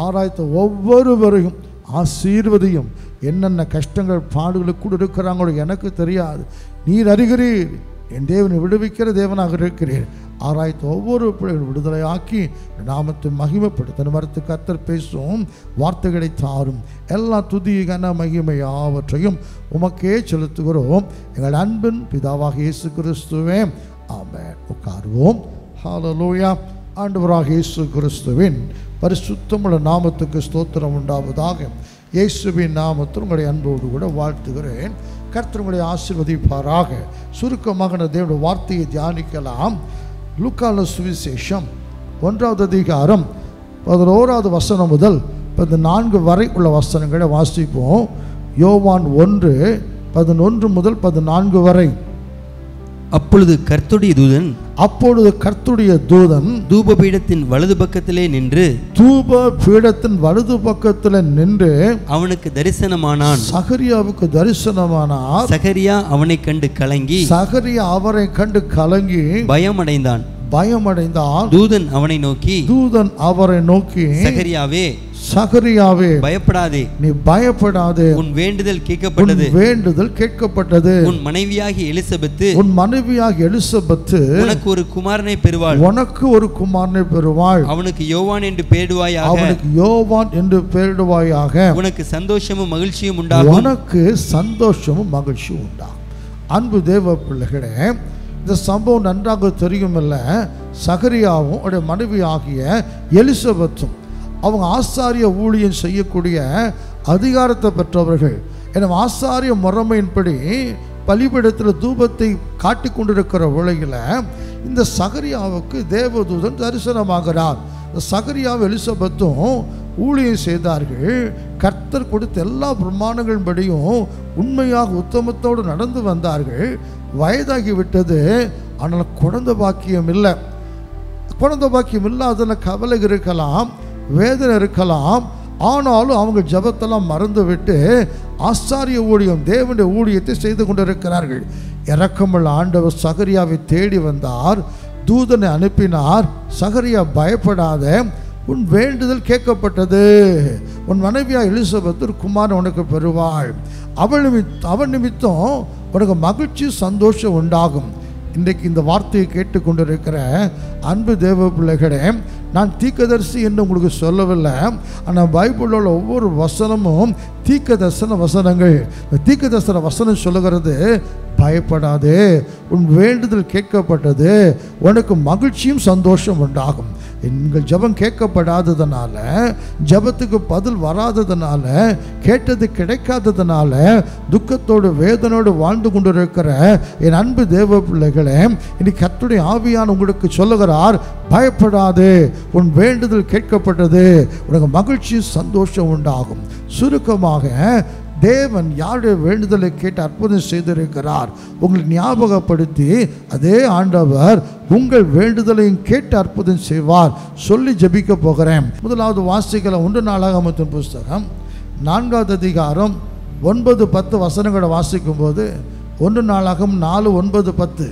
Speaker 1: ஆராய்த்த ஒவ்வொருவரையும் ஆசீர்வதியும் என்னென்ன கஷ்டங்கள் பாடுகளுக்கு கூட இருக்கிறாங்களோ எனக்கு தெரியாது நீர் அறிகிறீர் என் தேவனை விடுவிக்கிற தேவனாக இருக்கிறீர் ஆராய்த்த ஒவ்வொரு பிள்ளைகளும் விடுதலையாக்கி நாமத்தை மகிமைப்படுத்த மறுத்து கர்த்தர் பேசும் வார்த்தைகளை தாரும் எல்லா துதி கன மகிமை யாவற்றையும் உமக்கே செலுத்துகிறோம் எங்கள் அன்பின் பிதாவாக இயேசு கிறிஸ்துவே ஆமென் உட்காருவோம் ஹல்லேலூயா ஆண்டவராக இயேசு கிறிஸ்துவின் பரிசுத்தமுள்ள நாமத்துக்கு ஸ்தோத்திரம் உண்டாவதாக இயேசுவின் நாமத்தில் உங்களுடைய அன்போடு கூட வாழ்த்துகிறேன் கர்த்தர் உங்களை ஆசீர்வதிப்பாராக சுருக்கமாக தேவனுடைய வார்த்தையை தியானிக்கலாம் லூக்கான சுவிசேஷம் 1வது அதிகாரம் 11வது வசனம் முதல் 14 வரை உள்ள வசனங்களை வாசிப்போம் யோவான் 1:11 முதல் 14 வரை
Speaker 2: அப்பொழுது கர்த்தருடைய தூதன் தூபபீடத்தின் வலது பக்கத்திலே நின்று அவனுக்கு தரிசனமானான்
Speaker 1: சகரியாவுக்கு தரிசனமானார்
Speaker 2: சகரியா அவனை கண்டு கலங்கி
Speaker 1: அவரை கண்டு கலங்கி
Speaker 2: பயமடைந்தான் தூதன் அவரை நோக்கி சகரியாவே
Speaker 1: பயப்படாதே
Speaker 2: நீ பயப்படாதே உன் வேண்டுதல் கேட்கப்பட்டது உன் மனைவியாகிய எலிசபெத்து உனக்கு ஒரு குமாரனை பெறுவாள் அவனுக்கு யோவான் என்று பெயரிடுவாயாக உனக்கு சந்தோஷமும் மகிழ்ச்சியும் உண்டாகும்
Speaker 1: அன்பு தேவ பிள்ளைகளே இந்த சம்பவம் நன்றாக தெரியுமல்ல சகரியாவும் அவருடைய மனைவி ஆகிய எலிசபெத்தும் அவங்க ஆசாரிய ஊழியம் செய்யக்கூடிய அதிகாரத்தை பெற்றவர்கள் எனும் ஆசாரிய முறைமையின்படி பலிபீடத்தில் தூபத்தை காட்டி கொண்டிருக்கிற வேளையில் இந்த சகரியாவுக்கு தேவதூதன் தரிசனமாகிறார். சகரியாவும் எலிசபெத்தும் ஊழியம் செய்தார்கள். கர்த்தர் கொடுத்த எல்லா பிரமாணங்களின்படியும் உண்மையாக உத்தமத்தோடு நடந்து வந்தார்கள். வயதாகிவிட்டது, ஆனால் குழந்தை பாக்கியம் இல்லை. குழந்தை பாக்கியம் இல்லாததில் கவலை இருக்கலாம். வேதனை இருக்கலாம், ஆனாலும் அவங்க ஜெபத்தெல்லாம் மறந்து விட்டு ஆசாரிய ஊழியம், தேவனுடைய ஊழியத்தை செய்து கொண்டிருக்கிறார்கள். இரக்கமுள்ள ஆண்டவர் சகரியாவை தேடி வந்தார், தூதனை அனுப்பினார். சகரியா பயப்படாத, உன் வேண்டுதல் கேட்கப்பட்டது, உன் மனைவியா எலிசபெத் ஒரு குமாரன் உனக்கு பெறுவாள், அவன் நிமித்தம் உனக்கு மகிழ்ச்சி சந்தோஷம் உண்டாகும். இன்றைக்கு இந்த வார்த்தையை கேட்டுக்கொண்டிருக்கிற அன்பு தேவ பிள்ளைகளே, நான் தீர்க்கதரிசி என்று உங்களுக்கு சொல்லவில்லை, ஆனால் பைபிளில் உள்ள ஒவ்வொரு வசனமும் தீர்க்கதரிசன வசனங்கள். தீர்க்கதரிசன வசனம் சொல்லுகிறது, பயப்படாதே, உன் வேண்டுதல் கேட்கப்பட்டது, உனக்கு மகிழ்ச்சியும் சந்தோஷம் உண்டாகும். எங்கள் ஜெபம் கேட்கப்படாததுனால, ஜெபத்துக்கு பதில் வராததுனால, கேட்டது கிடைக்காததுனால துக்கத்தோடு வேதனோடு வாழ்ந்து கொண்டிருக்கிற என் அன்பு தேவ பிள்ளைகளே, இன்னைக்கு கர்த்தருடைய ஆவியான உங்களுக்கு சொல்லுகிறார், பயப்படாது, உன் வேண்டுதல் கேட்கப்பட்டது, உனக்கு மகிழ்ச்சி சந்தோஷம் உண்டாகும். சுருக்கமாக தேவன் யாருடைய வேண்டுதலை கேட்டு அற்புதம் செய்திருக்கிறார் உங்களுக்கு ஞாபகப்படுத்தி, அதே ஆண்டவர் உங்கள் வேண்டுதலையும் கேட்டு அற்புதம் செய்வார். சொல்லி ஜெபிக்க போகிறேன். முதலாவது வாசிக்கல 1 நாளாகமத்தின் புஸ்தகம் 4வது அதிகாரம் 9-10 வசனங்களை வாசிக்கும் போது, 1 நாளாகம் 4, 9, 10.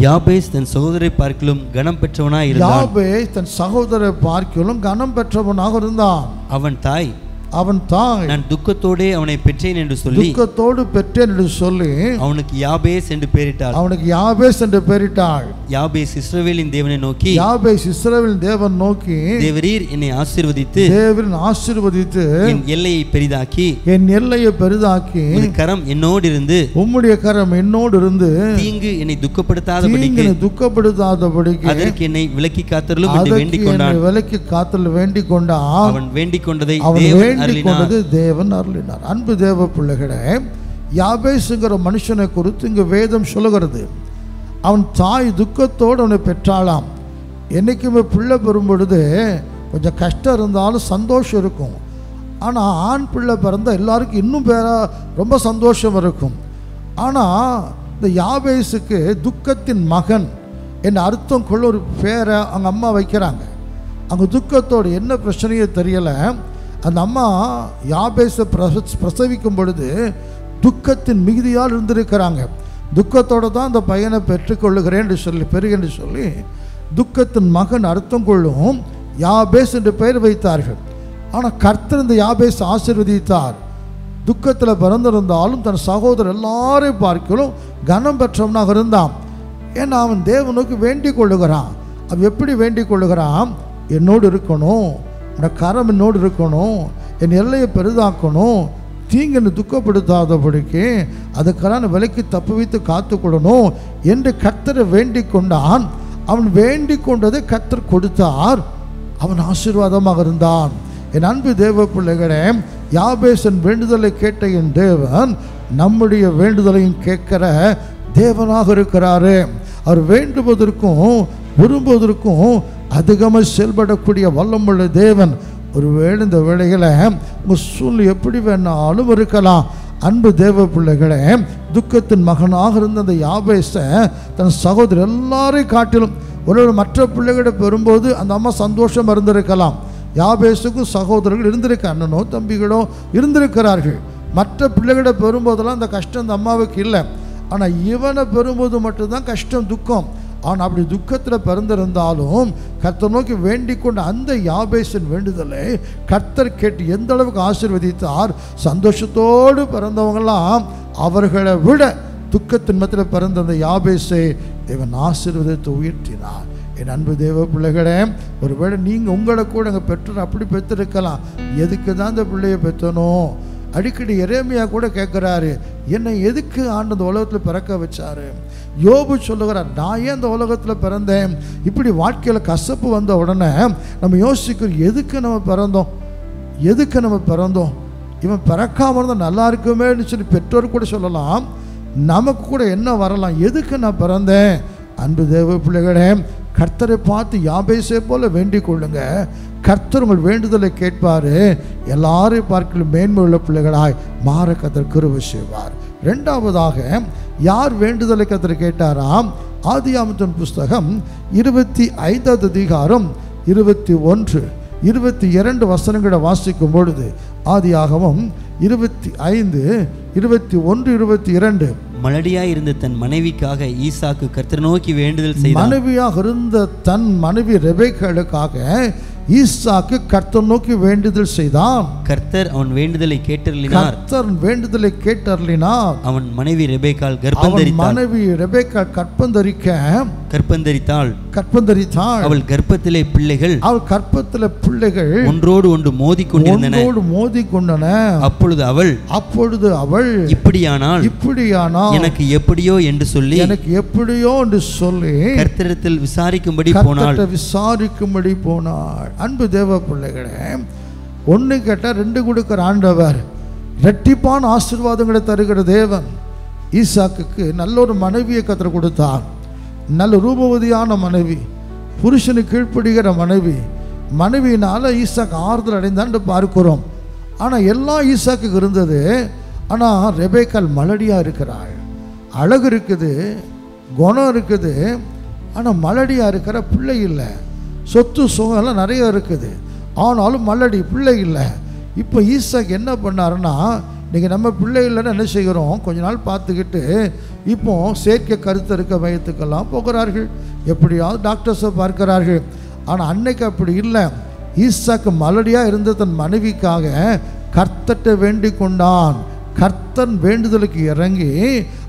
Speaker 2: யாபேஸ் தன் சகோதரை பார்க்கிலும் கனம் பெற்றவனாய் இருந்தான்.
Speaker 1: யாபேஸ் தன் சகோதரை பார்க்கிலும் கனம் பெற்றவனாக இருந்தான்.
Speaker 2: அவன் தாய்
Speaker 1: நான்
Speaker 2: துக்கத்தோடே அவனை பெற்றேன் என்று சொல்லி அவனுக்கு யாபேஸ் என்று பெயரிட்டாள். யாபேஸ் இஸ்ரவேலின் தேவனை நோக்கி, தேவரீர் என்னை ஆசீர்வதித்து என் எல்லையை பெரிதாக்கி உம்முடைய கரம் என்னோடு இருந்து தீங்கு என்னை துக்கப்படுத்தாதபடிக்கு அதற்கு என்னை விலக்கி காத்தருளும் என்று வேண்டிக் கொண்டான். அவன் வேண்டிக் கொண்டதை தேவன் அருளினார். அன்பு தேவ பிள்ளைகளே, யாபேசுங்கிற மனுஷனை குறித்து இங்கு வேதம் சொல்லுகிறது, அவன் தாய் துக்கத்தோடு அவனை பெற்றாளாம். என்னைக்குமே பிள்ளை பெறும் பொழுது கொஞ்சம் கஷ்டம் இருந்தாலும் சந்தோஷம் இருக்கும். ஆனால் ஆண் பிள்ளை பிறந்தால் எல்லாருக்கும் இன்னும் ரொம்ப சந்தோஷம் இருக்கும். ஆனால் இந்த யாபேசுக்கு துக்கத்தின் மகன் என்ற அர்த்தம் கொள்ள ஒரு பேரை அவங்க அம்மா வைக்கிறாங்க. அங்கே துக்கத்தோடு என்ன பிரச்சனையோ தெரியலை, அந்த அம்மா யாபேசை பிரசவிக்கும் பொழுது துக்கத்தின் மிகுதியால் இருந்திருக்கிறாங்க. துக்கத்தோடு தான் அந்த பையனை பெற்றுக்கொள்ளுகிறேன் என்று சொல்லி துக்கத்தின் மகன் அர்த்தம் கொள்ளும் யாபேஸ் என்று பெயர் வைத்தார்கள். ஆனால் கர்த்தர் இந்த யாபேஸ் ஆசீர்வதித்தார். துக்கத்தில் பிறந்திருந்தாலும் தன் சகோதரர் எல்லாரையும் பார்க்கலும் கனம் பெற்றவனாக இருந்தான். ஏன்னா அவன் தேவனுக்கு வேண்டிக் கொள்ளுகிறான். அவன் எப்படி வேண்டிக் கொள்ளுகிறான்? என்னோடு இருக்கணும், உன்னோட கரம் என்னோடு இருக்கணும், என் எல்லையை பெரிதாக்கணும், தீங்கன்னு துக்கப்படுத்தாதபடிக்கு அதுக்கெல்லாம் விலைக்கு தப்பு வைத்து காத்துக்கொள்ளணும் என்று கர்த்தரை வேண்டிக் கொண்டான். அவன் வேண்டிக் கொண்டதை கர்த்தர் கொடுத்தார். அவன் ஆசீர்வாதமாக இருந்தான். என் அன்பு தேவ பிள்ளைகளே, யாபேசன் வேண்டுதலை கேட்ட என் தேவன் நம்முடைய வேண்டுதலையும் கேட்கிற தேவனாக இருக்கிறாரு. அவர் வேண்டுவதற்கும் விரும்புவதற்கும் அதிகமாக செயல்படக்கூடிய வல்லமுள்ள தேவன். ஒருவேளை இந்த வேளையில் உங்கள் சூழ்நிலை எப்படி வேணாலும் இருக்கலாம். அன்பு தேவ பிள்ளைகளே, துக்கத்தின் மகனாக இருந்த அந்த யாபேசை தன் சகோதரர் எல்லாரையும் காட்டிலும் ஒரு மற்ற பிள்ளைகளை பெறும்போது அந்த அம்மா சந்தோஷம் இருந்திருக்கலாம். யாபேசுக்கும் சகோதரர்கள் இருந்திருக்க, அண்ணனோ தம்பிகளோ இருந்திருக்கிறார்கள். மற்ற பிள்ளைகளை பெறும்போதெல்லாம் அந்த கஷ்டம் அந்த அம்மாவுக்கு இல்லை. ஆனால் இவனை பெறும்போது மட்டும்தான் கஷ்டம், துக்கம். ஆனால் அப்படி துக்கத்தில் பிறந்திருந்தாலும் கர்த்தர் நோக்கி வேண்டிக் கொண்ட அந்த யாபேசின் வேண்டுதலை கர்த்தர் கேட்டு எந்த அளவுக்கு ஆசீர்வதித்தார். சந்தோஷத்தோடு பிறந்தவங்களாம் அவர்களை விட துக்கத்தின் மத்தியில் பிறந்த அந்த யாபேசை தேவன் ஆசீர்வதித்து உயர்த்தினார். என் அன்பு தேவ பிள்ளைகளே, ஒருவேளை நீங்கள் உங்களை கூட அங்கே பெற்றோர் அப்படி பெற்றிருக்கலாம். எதுக்கு தான் இந்த பிள்ளையை பெற்றணும்? அடிக்கடி எரேமியா கூட கேட்குறாரு, என்னை எதுக்கு ஆண்டு இந்த உலகத்தில் பிறக்க வச்சாரு? யோபு சொல்லுகிறார், நான் ஏன் இந்த உலகத்தில் பிறந்தேன்? இப்படி வாழ்க்கையில் கசப்பு வந்த உடனே நம்ம யோசிக்கிறோம், எதுக்கு நம்ம பிறந்தோம்? இவன் பிறக்காமல் இருந்தால் நல்லா இருக்குமேன்னு சொல்லி பெற்றோர் கூட சொல்லலாம். நமக்கு கூட என்ன வரலாம், எதுக்கு நான் பிறந்தேன்? அன்பு தேவ பிள்ளைகளே, கர்த்தரை பார்த்து யாபேசை போல வேண்டிக் கொள்ளுங்க. கர்த்தர் உங்கள் வேண்டுதலை கேட்பார். எல்லாரையும் பார்க்கலும் மேன்மை உள்ள பிள்ளைகளாய் மாற கர்த்தர் கிருபை செய்வார். இரண்டாவதாக யார் வேண்டுதலை கர்த்தர் கேட்டாராம்? ஆதியாகமத்தின் புஸ்தகம் 25வது அதிகாரம் 21,
Speaker 1: 22 வசனங்களை வாசிக்கும் பொழுது, ஆதியாகமம் 25, 21, 22.
Speaker 2: மலடியாய் இருந்த தன் மனைவிக்காக ஈசாக்கு கர்த்தரை நோக்கி வேண்டுதல் செய்தான்.
Speaker 1: மனைவியாக இருந்த தன் மனைவி ரெபெக்காளுக்காக ஈசாக்கு கர்த்தர் நோக்கி வேண்டுதல் செய்தான்.
Speaker 2: கர்த்தர் அவன் வேண்டுதலை கேட்டருளினார்.
Speaker 1: கர்த்தர் வேண்டுதலை கேட்டருளினார்.
Speaker 2: அவன் மனைவி ரெபெக்காள் கர்ப்பந்தரித்தாள்.
Speaker 1: மனைவி ரெபெக்காள் கர்ப்பந்தரித்தாள்.
Speaker 2: அவள் கர்ப்பத்திலே பிள்ளைகள் ஒன்றோடு ஒன்று மோதிக்கொண்டிருந்தன. அப்பொழுது அவள் இப்படியானால் எனக்கு எப்படியோ என்று சொல்லி கர்த்தரிடத்தில் விசாரிக்கும்படி
Speaker 1: போனாள். அன்பு தேவ பிள்ளைகளே, ஒன்று கேட்டால் 2 கொடுக்கிற ஆண்டவர், இரட்டிப்பான ஆசீர்வாதங்களை தருகிற தேவன். ஈசாக்குக்கு நல்ல ஒரு மனைவியை கர்த்தர் கொடுத்தார். நல்ல ரூபவதியான மனைவி, புருஷனுக்கு கீழ்ப்படுகிற மனைவியினால ஈசாக்கு ஆறுதல் அடைந்தான்னு பார்க்கிறோம். ஆனால் எல்லாம் ஈசாக்கு இருந்தது. ஆனால் ரெபெக்காள் மலடியாக இருக்கிறாள். அழகு இருக்குது, குணம் இருக்குது, ஆனால் மலடியாக இருக்கிற பிள்ளை இல்லை. சொத்து சுகம்லாம் நிறைய இருக்குது, ஆனாலும் மலடி, பிள்ளை இல்லை. இப்போ ஈசாக்கு என்ன பண்ணாருன்னா, இன்றைக்கி நம்ம பிள்ளை இல்லைன்னு என்ன செய்கிறோம், கொஞ்ச நாள் பார்த்துக்கிட்டு இப்போ செயற்கை கருத்தரிக்க மையத்துக்கெல்லாம் போகிறார்கள், எப்படியாவது டாக்டர்ஸை பார்க்கிறார்கள். ஆனால் அன்னைக்கு அப்படி இல்லை. ஈசாக்கு மலடியாக இருந்த தன் மனைவிக்காக கர்த்தர்ட்ட வேண்டிக் கொண்டான். கர்த்தன் வேண்டுதலுக்கு இறங்கி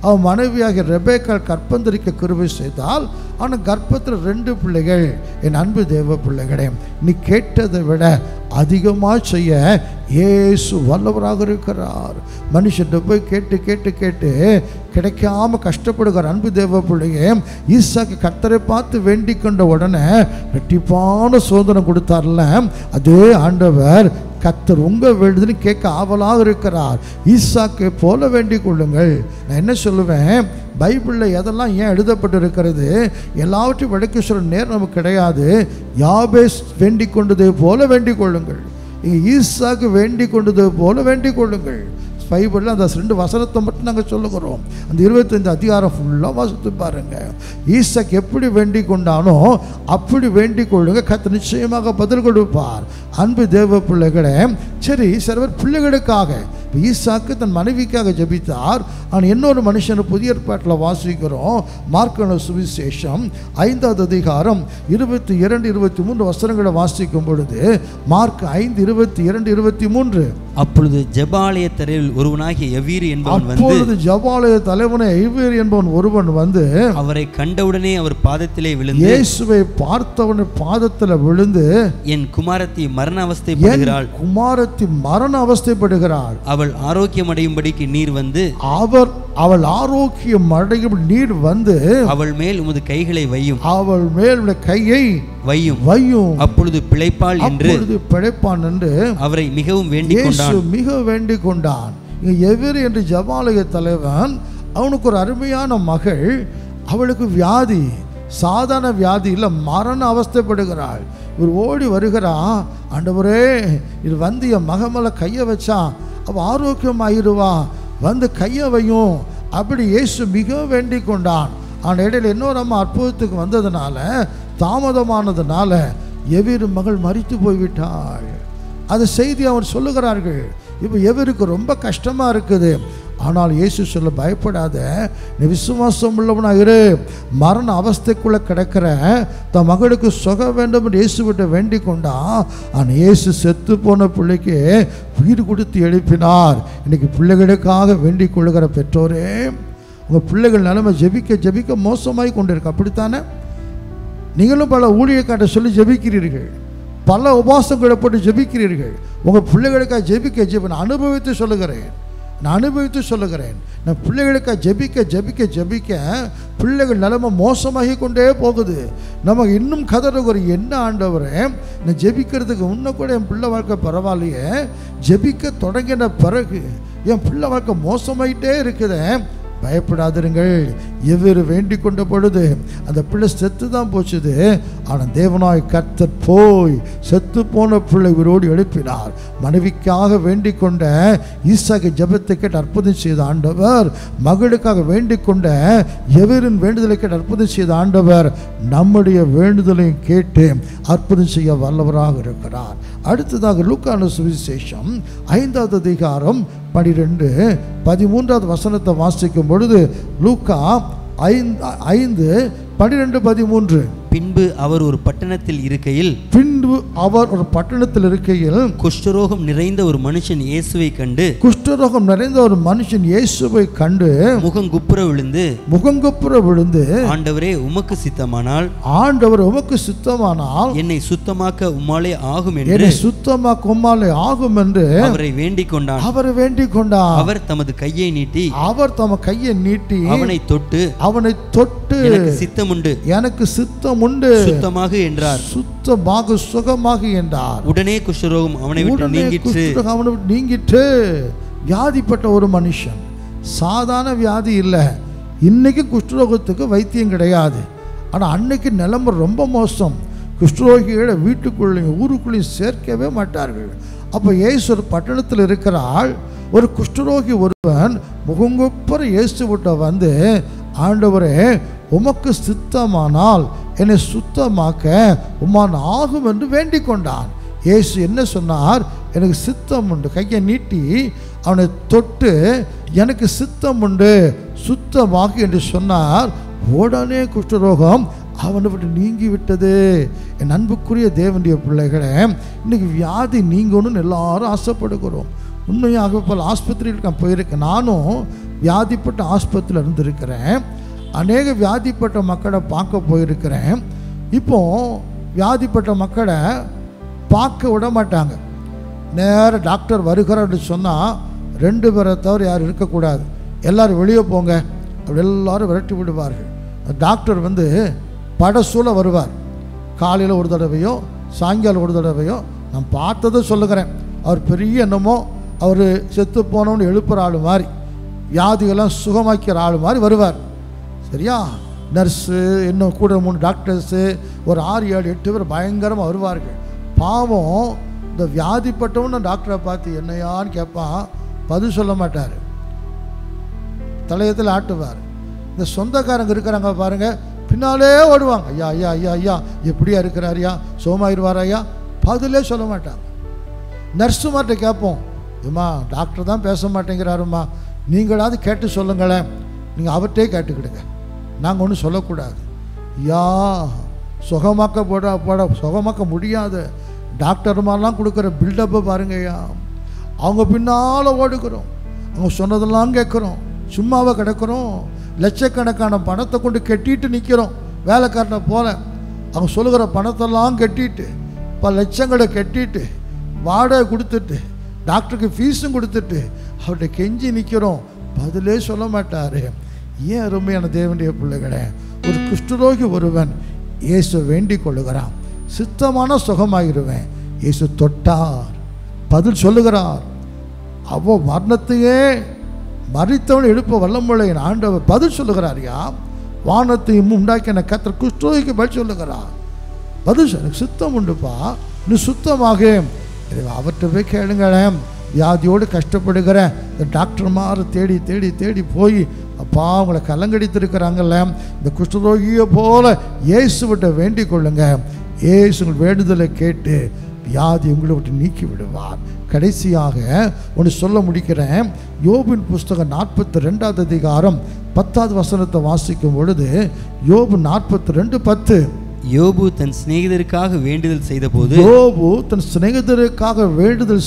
Speaker 1: அவன் மனைவியாக ரெபெக்காள் கற்பந்தரிக்க கிருபை செய்தால். ஆனால் கர்ப்பத்தில் 2 பிள்ளைகள். என் அன்பு தேவ பிள்ளைகளே, நீ கேட்டதை விட அதிகமாக செய்ய இயேசு வல்லவராக இருக்கிறார். மனுஷன் போய் கேட்டு கேட்டு கேட்டு கிடைக்காம கஷ்டப்படுகிறார். அன்பு தேவ பிள்ளையே, ஈசாக்கு கர்த்தரை பார்த்து வேண்டிக் கொண்ட உடனே ரெட்டிப்பான சோதனை கொடுத்தார்ல, அதே ஆண்டவர் கர்த்தர் உங்கள் வேண்டுதல் கேட்க ஆவலாக இருக்கிறார். ஈசாக்கை போல வேண்டிக் கொள்ளுங்கள். நான் என்ன சொல்லுவேன், பைபிளில் எதெல்லாம் ஏன் எழுதப்பட்டு இருக்கிறது, எல்லாவற்றையும் விளக்கி சொல்ல நேரம் நமக்கு கிடையாது. யாபேஸ் வேண்டிக் கொண்டதை போல வேண்டிக் கொள்ளுங்கள். ஈசாக்கு வேண்டிக் கொண்டதை போல வேண்டிக் கொள்ளுங்கள். பைபிளில் அந்த 2 வசனத்தை மட்டும் நாங்கள் சொல்லுகிறோம். அந்த 25 அதிகாரம் ஃபுல்லாக வாசித்து பாருங்கள். ஈசாக்கு எப்படி வேண்டிக் கொண்டானோ அப்படி வேண்டிக் கொள்ளுங்க, கர்த்தர் நிச்சயமாக பதில் கொடுப்பார். அன்பு தேவ பிள்ளைகளே, சரி, சிலவர் பிள்ளைகளுக்காக, ஈசாக்கு தன் மனைவிக்காக ஜெபித்தார். ஆனால் இன்னொரு மனுஷன் புதிய ஏற்பாட்டில் வாசிக்கிறோம். மார்க்கு சுவிசேஷம் 5வது அதிகாரம் 22, 23 வசனங்களை வாசிக்கும் பொழுது, மார்க் 5, 22, 23.
Speaker 2: அப்பொழுது ஜெபாலய தலைவன் ஒருவனாகிய எவீர்
Speaker 1: என்பவன் ஒருவன் வந்து
Speaker 2: அவரை கண்டவுடனே அவர் பாதத்திலே விழுந்து,
Speaker 1: இயேசுவை பார்த்தவன் பாதத்தில் விழுந்து,
Speaker 2: என் குமாரத்தி மரண அவஸ்தைப்படுகிறாள், அவள் ஆரோக்கியம் அடையும்படிக்கு நீர் வந்து,
Speaker 1: அவள் ஆரோக்கியம் அடையும் நீர் வந்து
Speaker 2: அவள் மேல் உமது கைகளை வையும்,
Speaker 1: அவள் மேல் கையை வையும்,
Speaker 2: அப்பொழுது பிழைப்பாள் என்று அவரை மிகவும்
Speaker 1: வேண்டிக் கொண்டான். எவீர் என்று ஜெபாலய தலைவன், அவனுக்கு ஒரு அருமையான மகள், அவளுக்கு வியாதி, சாதாரண வியாதி இல்லை, மரண அவஸ்தைப்படுகிறாள். இவர் ஓடி வருகிறான், ஆண்டவரே இது வந்து என் மகமேல கையை வச்சா அவள் ஆரோக்கியமாயிருவா, வந்து கையை வையும் அப்படி இயேசு மிக வேண்டிக் கொண்டான். ஆனால் இடையில இன்னொரு அம்மா அற்புதத்துக்கு வந்ததுனால, தாமதமானதுனால எவீர் மகள் மரித்து போய்விட்டாள். அந்த செய்தி அவர் சொல்லுகிறார்கள். இப்போ எவருக்கு ரொம்ப கஷ்டமாக இருக்குது. ஆனால் இயேசு சொல்ல, பயப்படாத, நீ விசுவாசம் உள்ளவனாக இரு. மரண அவஸ்தைக்குள்ளே கிடக்கிற தன் மகளுக்கு சுக வேண்டும் என்று இயேசுவிட்ட வேண்டிக் கொண்டா. ஆனால் இயேசு செத்து போன பிள்ளைக்கு உயிர் கொடுத்து எழுப்பினார். இன்னைக்கு பிள்ளைகளுக்காக வேண்டிக் கொள்ளுகிற பெற்றோரே, உங்கள் பிள்ளைகள் நிலைமை ஜெபிக்க மோசமாய் கொண்டிருக்கு. அப்படித்தானே? நீங்களும் பல ஊழியக்காட்ட சொல்லி ஜெபிக்கிறீர்கள், பல உபாசங்களை போட்டு ஜெபிக்கிறீர்கள். உங்கள் பிள்ளைகளுக்காக ஜெபிக்க நான் அனுபவித்து சொல்லுகிறேன். நான் பிள்ளைகளுக்காக ஜெபிக்க பிள்ளைகள் நிலைமை மோசமாகி கொண்டே போகுது. நமக்கு இன்னும் கதறுகிற, என்ன ஆண்டவரே, நான் ஜெபிக்கிறதுக்கு இன்னும் கூட என் பிள்ளை வாழ்க்கை பரவாயில்லையே, ஜெபிக்க தொடங்கின பிறகு என் பிள்ளை வாழ்க்கை மோசமாயிட்டே இருக்குது. பயப்படாதிருங்கள். எவ்வேறு வேண்டிக் கொண்ட பொழுது அந்த பிள்ளை செத்து தான் போச்சுது. ஆனால் தேவனாய் கர்த்தர் போய் செத்து போன பிள்ளை உயிரோடு எழுப்பினார். மனைவிக்காக வேண்டிக் கொண்ட ஈசாக்கு ஜெபத்தை கேட்டு அற்புதம் செய்த ஆண்டவர், மகளுக்காக வேண்டிக் கொண்ட எவரின் வேண்டுதலை கேட்டு அற்புதம் செய்த ஆண்டவர் நம்முடைய வேண்டுதலையும் கேட்டு அற்புதம் செய்ய வல்லவராக இருக்கிறார். அடுத்ததாக லூக்கான சுவிசேஷம் 5வது அதிகாரம் 12-13 வசனத்தை வாசிக்கும் பொழுது, லூக்கா 5:12-13.
Speaker 2: பின்பு அவர் ஒரு பட்டணத்தில் இருக்கையில் குஷ்டரோகம் நிறைந்த ஒரு மனுஷன் இயேசுவை கண்டு முகங்குப்புற விழுந்து ஆண்டவரே உமக்கு சித்தமானால் என்னை சுத்தமாக்க உம்மாலே ஆகும் என்று அவரை வேண்டிக் கொண்டான். அவர் தமது கையை நீட்டி அவனை தொட்டு எனக்கு சித்தம் உண்டு சுத்தமாக என்றார்.
Speaker 1: சுகமாக என்றார்.
Speaker 2: உடனே குஷ்டரோகம் அவனை விட்டு
Speaker 1: நீங்கிற்று. வியாதிப்பட்ட ஒரு மனுஷன், சாதாரண வியாதி இல்லை. இன்னைக்கு குஷ்டரோகத்துக்கு வைத்தியம் கிடையாது. ஆனால் அன்னைக்கு நிலைமை ரொம்ப மோசம். குஷ்டரோகிகளை வீட்டுக்குள்ளேயும் ஊருக்குள்ளேயும் சேர்க்கவே மாட்டார்கள். அப்போ இயேசு ஒரு பட்டணத்தில் இருக்கிறாள். ஒரு குஷ்டரோகி ஒருவன் முகங்குப்புற இயேசு விட்ட வந்து, ஆண்டவரே உமக்கு சித்தமானால் என்னை சுத்தமாக்க உம்மால் ஆகும் என்று வேண்டிக் கொண்டான். இயேசு என்ன சொன்னார்? எனக்கு சித்தம் உண்டு. கையை நீட்டி அவனை தொட்டு எனக்கு சித்தம் உண்டு, சுத்தமாக என்று சொன்னார். உடனே குஷ்டரோகம் அவனை விட்டு நீங்கி விட்டது. என் அன்புக்குரிய தேவனுடைய பிள்ளைகளே, இன்னைக்கு வியாதி நீங்கணும்னு எல்லாரும் ஆசைப்படுகிறோம். உண்மையாக பல ஆஸ்பத்திரிகளுக்கு நான் போயிருக்கேன். நானும் வியாதிப்பட்ட ஆஸ்பத்திரியில் இருந்திருக்கிறேன். அநேக வியாதிப்பட்ட மக்களை பார்க்க போயிருக்கிறேன். இப்போ வியாதிப்பட்ட மக்களை பார்க்க விட மாட்டாங்க. நேராக டாக்டர் வருகிறார்னு சொன்னால் 2 பேரை தவிர யாரும் இருக்கக்கூடாது, எல்லோரும் வெளியே போங்க அப்படி எல்லாரும் விரட்டி விடுவார்கள். டாக்டர் வந்து படசூழ வருவார். காலையில் ஒரு தடவையோ சாயங்காலம் ஒரு தடவையோ நான் பார்த்ததை சொல்லுகிறேன். அவர் பெரிய என்னமோ அவர் செத்து போனவன்னு எழுப்புகிற ஆள் மாதிரி, வியாதிகள்லாம் சுகமாக்கிற ஆள் மாதிரி வருவார். சரியா? நர்ஸு, இன்னும் கூட 3 டாக்டர்ஸு, ஒரு 6, 7, 8 பேர் பயங்கரமாக வருவார்கள். பாவம் இந்த வியாதிப்பட்டவன்னு டாக்டரை பார்த்து என்னையான்னு கேட்பான். பதில் சொல்ல மாட்டார், தலையத்தில் ஆட்டுவார். இந்த சொந்தக்காரங்க இருக்கிறாங்க பாருங்கள், பின்னாலே ஓடுவாங்க. ஐயா ஐயா ஐயா ஐயா எப்படியா இருக்கிறாரியா, சோமாயிருவார் ஐயா, பதிலே சொல்ல மாட்டாங்க. நர்ஸு மாட்ட கேட்போம், ஏம்மா டாக்டர் தான் பேச மாட்டேங்கிறாருமா, நீங்களாவது கேட்டு சொல்லுங்களேன். நீங்கள் அவர்கிட்டே கேட்டுக்கிடுங்க, நாங்கள் ஒன்றும் சொல்லக்கூடாது. ஐயா சுகமாக்க முடியாது. டாக்டர் மாதிரிலாம் கொடுக்குற பில்டப்பை பாருங்கய்யா. அவங்க பின்னால் ஓடுக்கிறோம், அவங்க சொன்னதெல்லாம் கேட்குறோம், சும்மாவை கிடக்கிறோம். லட்சக்கணக்கான பணத்தை கொண்டு கட்டிட்டு நிற்கிறோம் வேலைக்காரனை போல. அவங்க சொல்லுகிற பணத்தெல்லாம் கட்டிட்டு, பல லட்சங்களை கட்டிட்டு, வாடகை கொடுத்துட்டு, டாக்டருக்கு ஃபீஸும் கொடுத்துட்டு அவர்கிட்ட கெஞ்சி நிற்கிறோம். பதிலே சொல்ல மாட்டார். ஏன் அருமையான தேவனுடைய பிள்ளைகளே, ஒரு குஷ்டரோகி ஒருவன் இயேசு வேண்டிக் கொள்ளுகிறான், சித்தமான சுகமாகிருவேன். இயேசு தொட்டார், பதில் சொல்லுகிறார். அவோ மரணத்தையே மறித்தவன் எழுப்ப வல்லமுள்ள ஆண்டவர் பதில் சொல்லுகிறார். யா வானத்தையும் உண்டாக்கின கர்த்தர் குஷ்டரோகிக்கு பதில் சொல்லுகிறார். பதில் எனக்கு சித்தம் உண்டுப்பா, நீ சுத்தமாக. அவர்கிட்ட போய் கேளுங்களேன். வியாதியோடு கஷ்டப்படுகிற இந்த டாக்டர்மார் தேடி தேடி தேடி போய், அப்பா அவங்கள கலங்கடித்திருக்கிறாங்கல்ல, இந்த குஷ்டரோகியை போல இயேசுவிட்ட வேண்டிக் கொள்ளுங்க. இயேசு உங்கள் வேண்டுதலை கேட்டு வியாதி உங்களை விட்டு நீக்கி விடுவார். கடைசியாக ஒன்று சொல்ல முடிக்கிறேன். யோபின் புஸ்தகம் 42வது அதிகாரம் 10வது வசனத்தை வாசிக்கும் பொழுது, யோபு 42:10.
Speaker 2: யோபு தன் சிநேகிதருக்காக வேண்டுதல்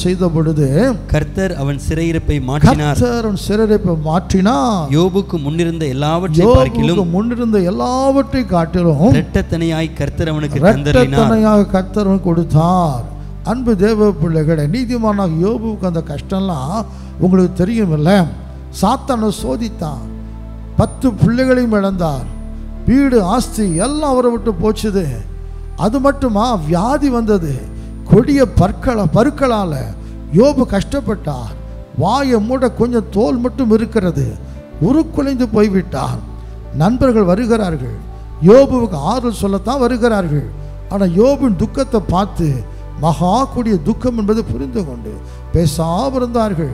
Speaker 2: செய்த பொழுது கர்த்தர் அவன் சிறையிருப்பை மாற்றினார். யோபுக்கு முன்னிருந்த எல்லாவற்றை காட்டிலும் இரட்டத்தனையாய் கர்த்தர் அவனுக்கு
Speaker 1: கொடுத்தார். அன்பு தேவ பிள்ளைகளை, நீதிமானாக யோபுக்கு அந்த கஷ்டம்லாம் உங்களுக்கு தெரியும் இல்லை? சாத்தானை சோதித்தான், 10 பிள்ளைகளையும் இழந்தார், வீடு ஆஸ்தி எல்லாம் அவரை விட்டு போச்சுது. அது மட்டுமா, வியாதி வந்தது, கொடிய பருக்களால் யோபு கஷ்டப்பட்டார். வாயை மூட கொஞ்சம் தோல் மட்டும் இருக்கிறது, உருக்குலைந்து போய்விட்டார். நண்பர்கள் வருகிறார்கள், யோபுவுக்கு ஆறுதல் சொல்லத்தான் வருகிறார்கள். ஆனால் யோபின் துக்கத்தை பார்த்து மகா கூடிய துக்கம் என்பதை புரிந்து கொண்டு பேசாமல் இருந்தார்கள்.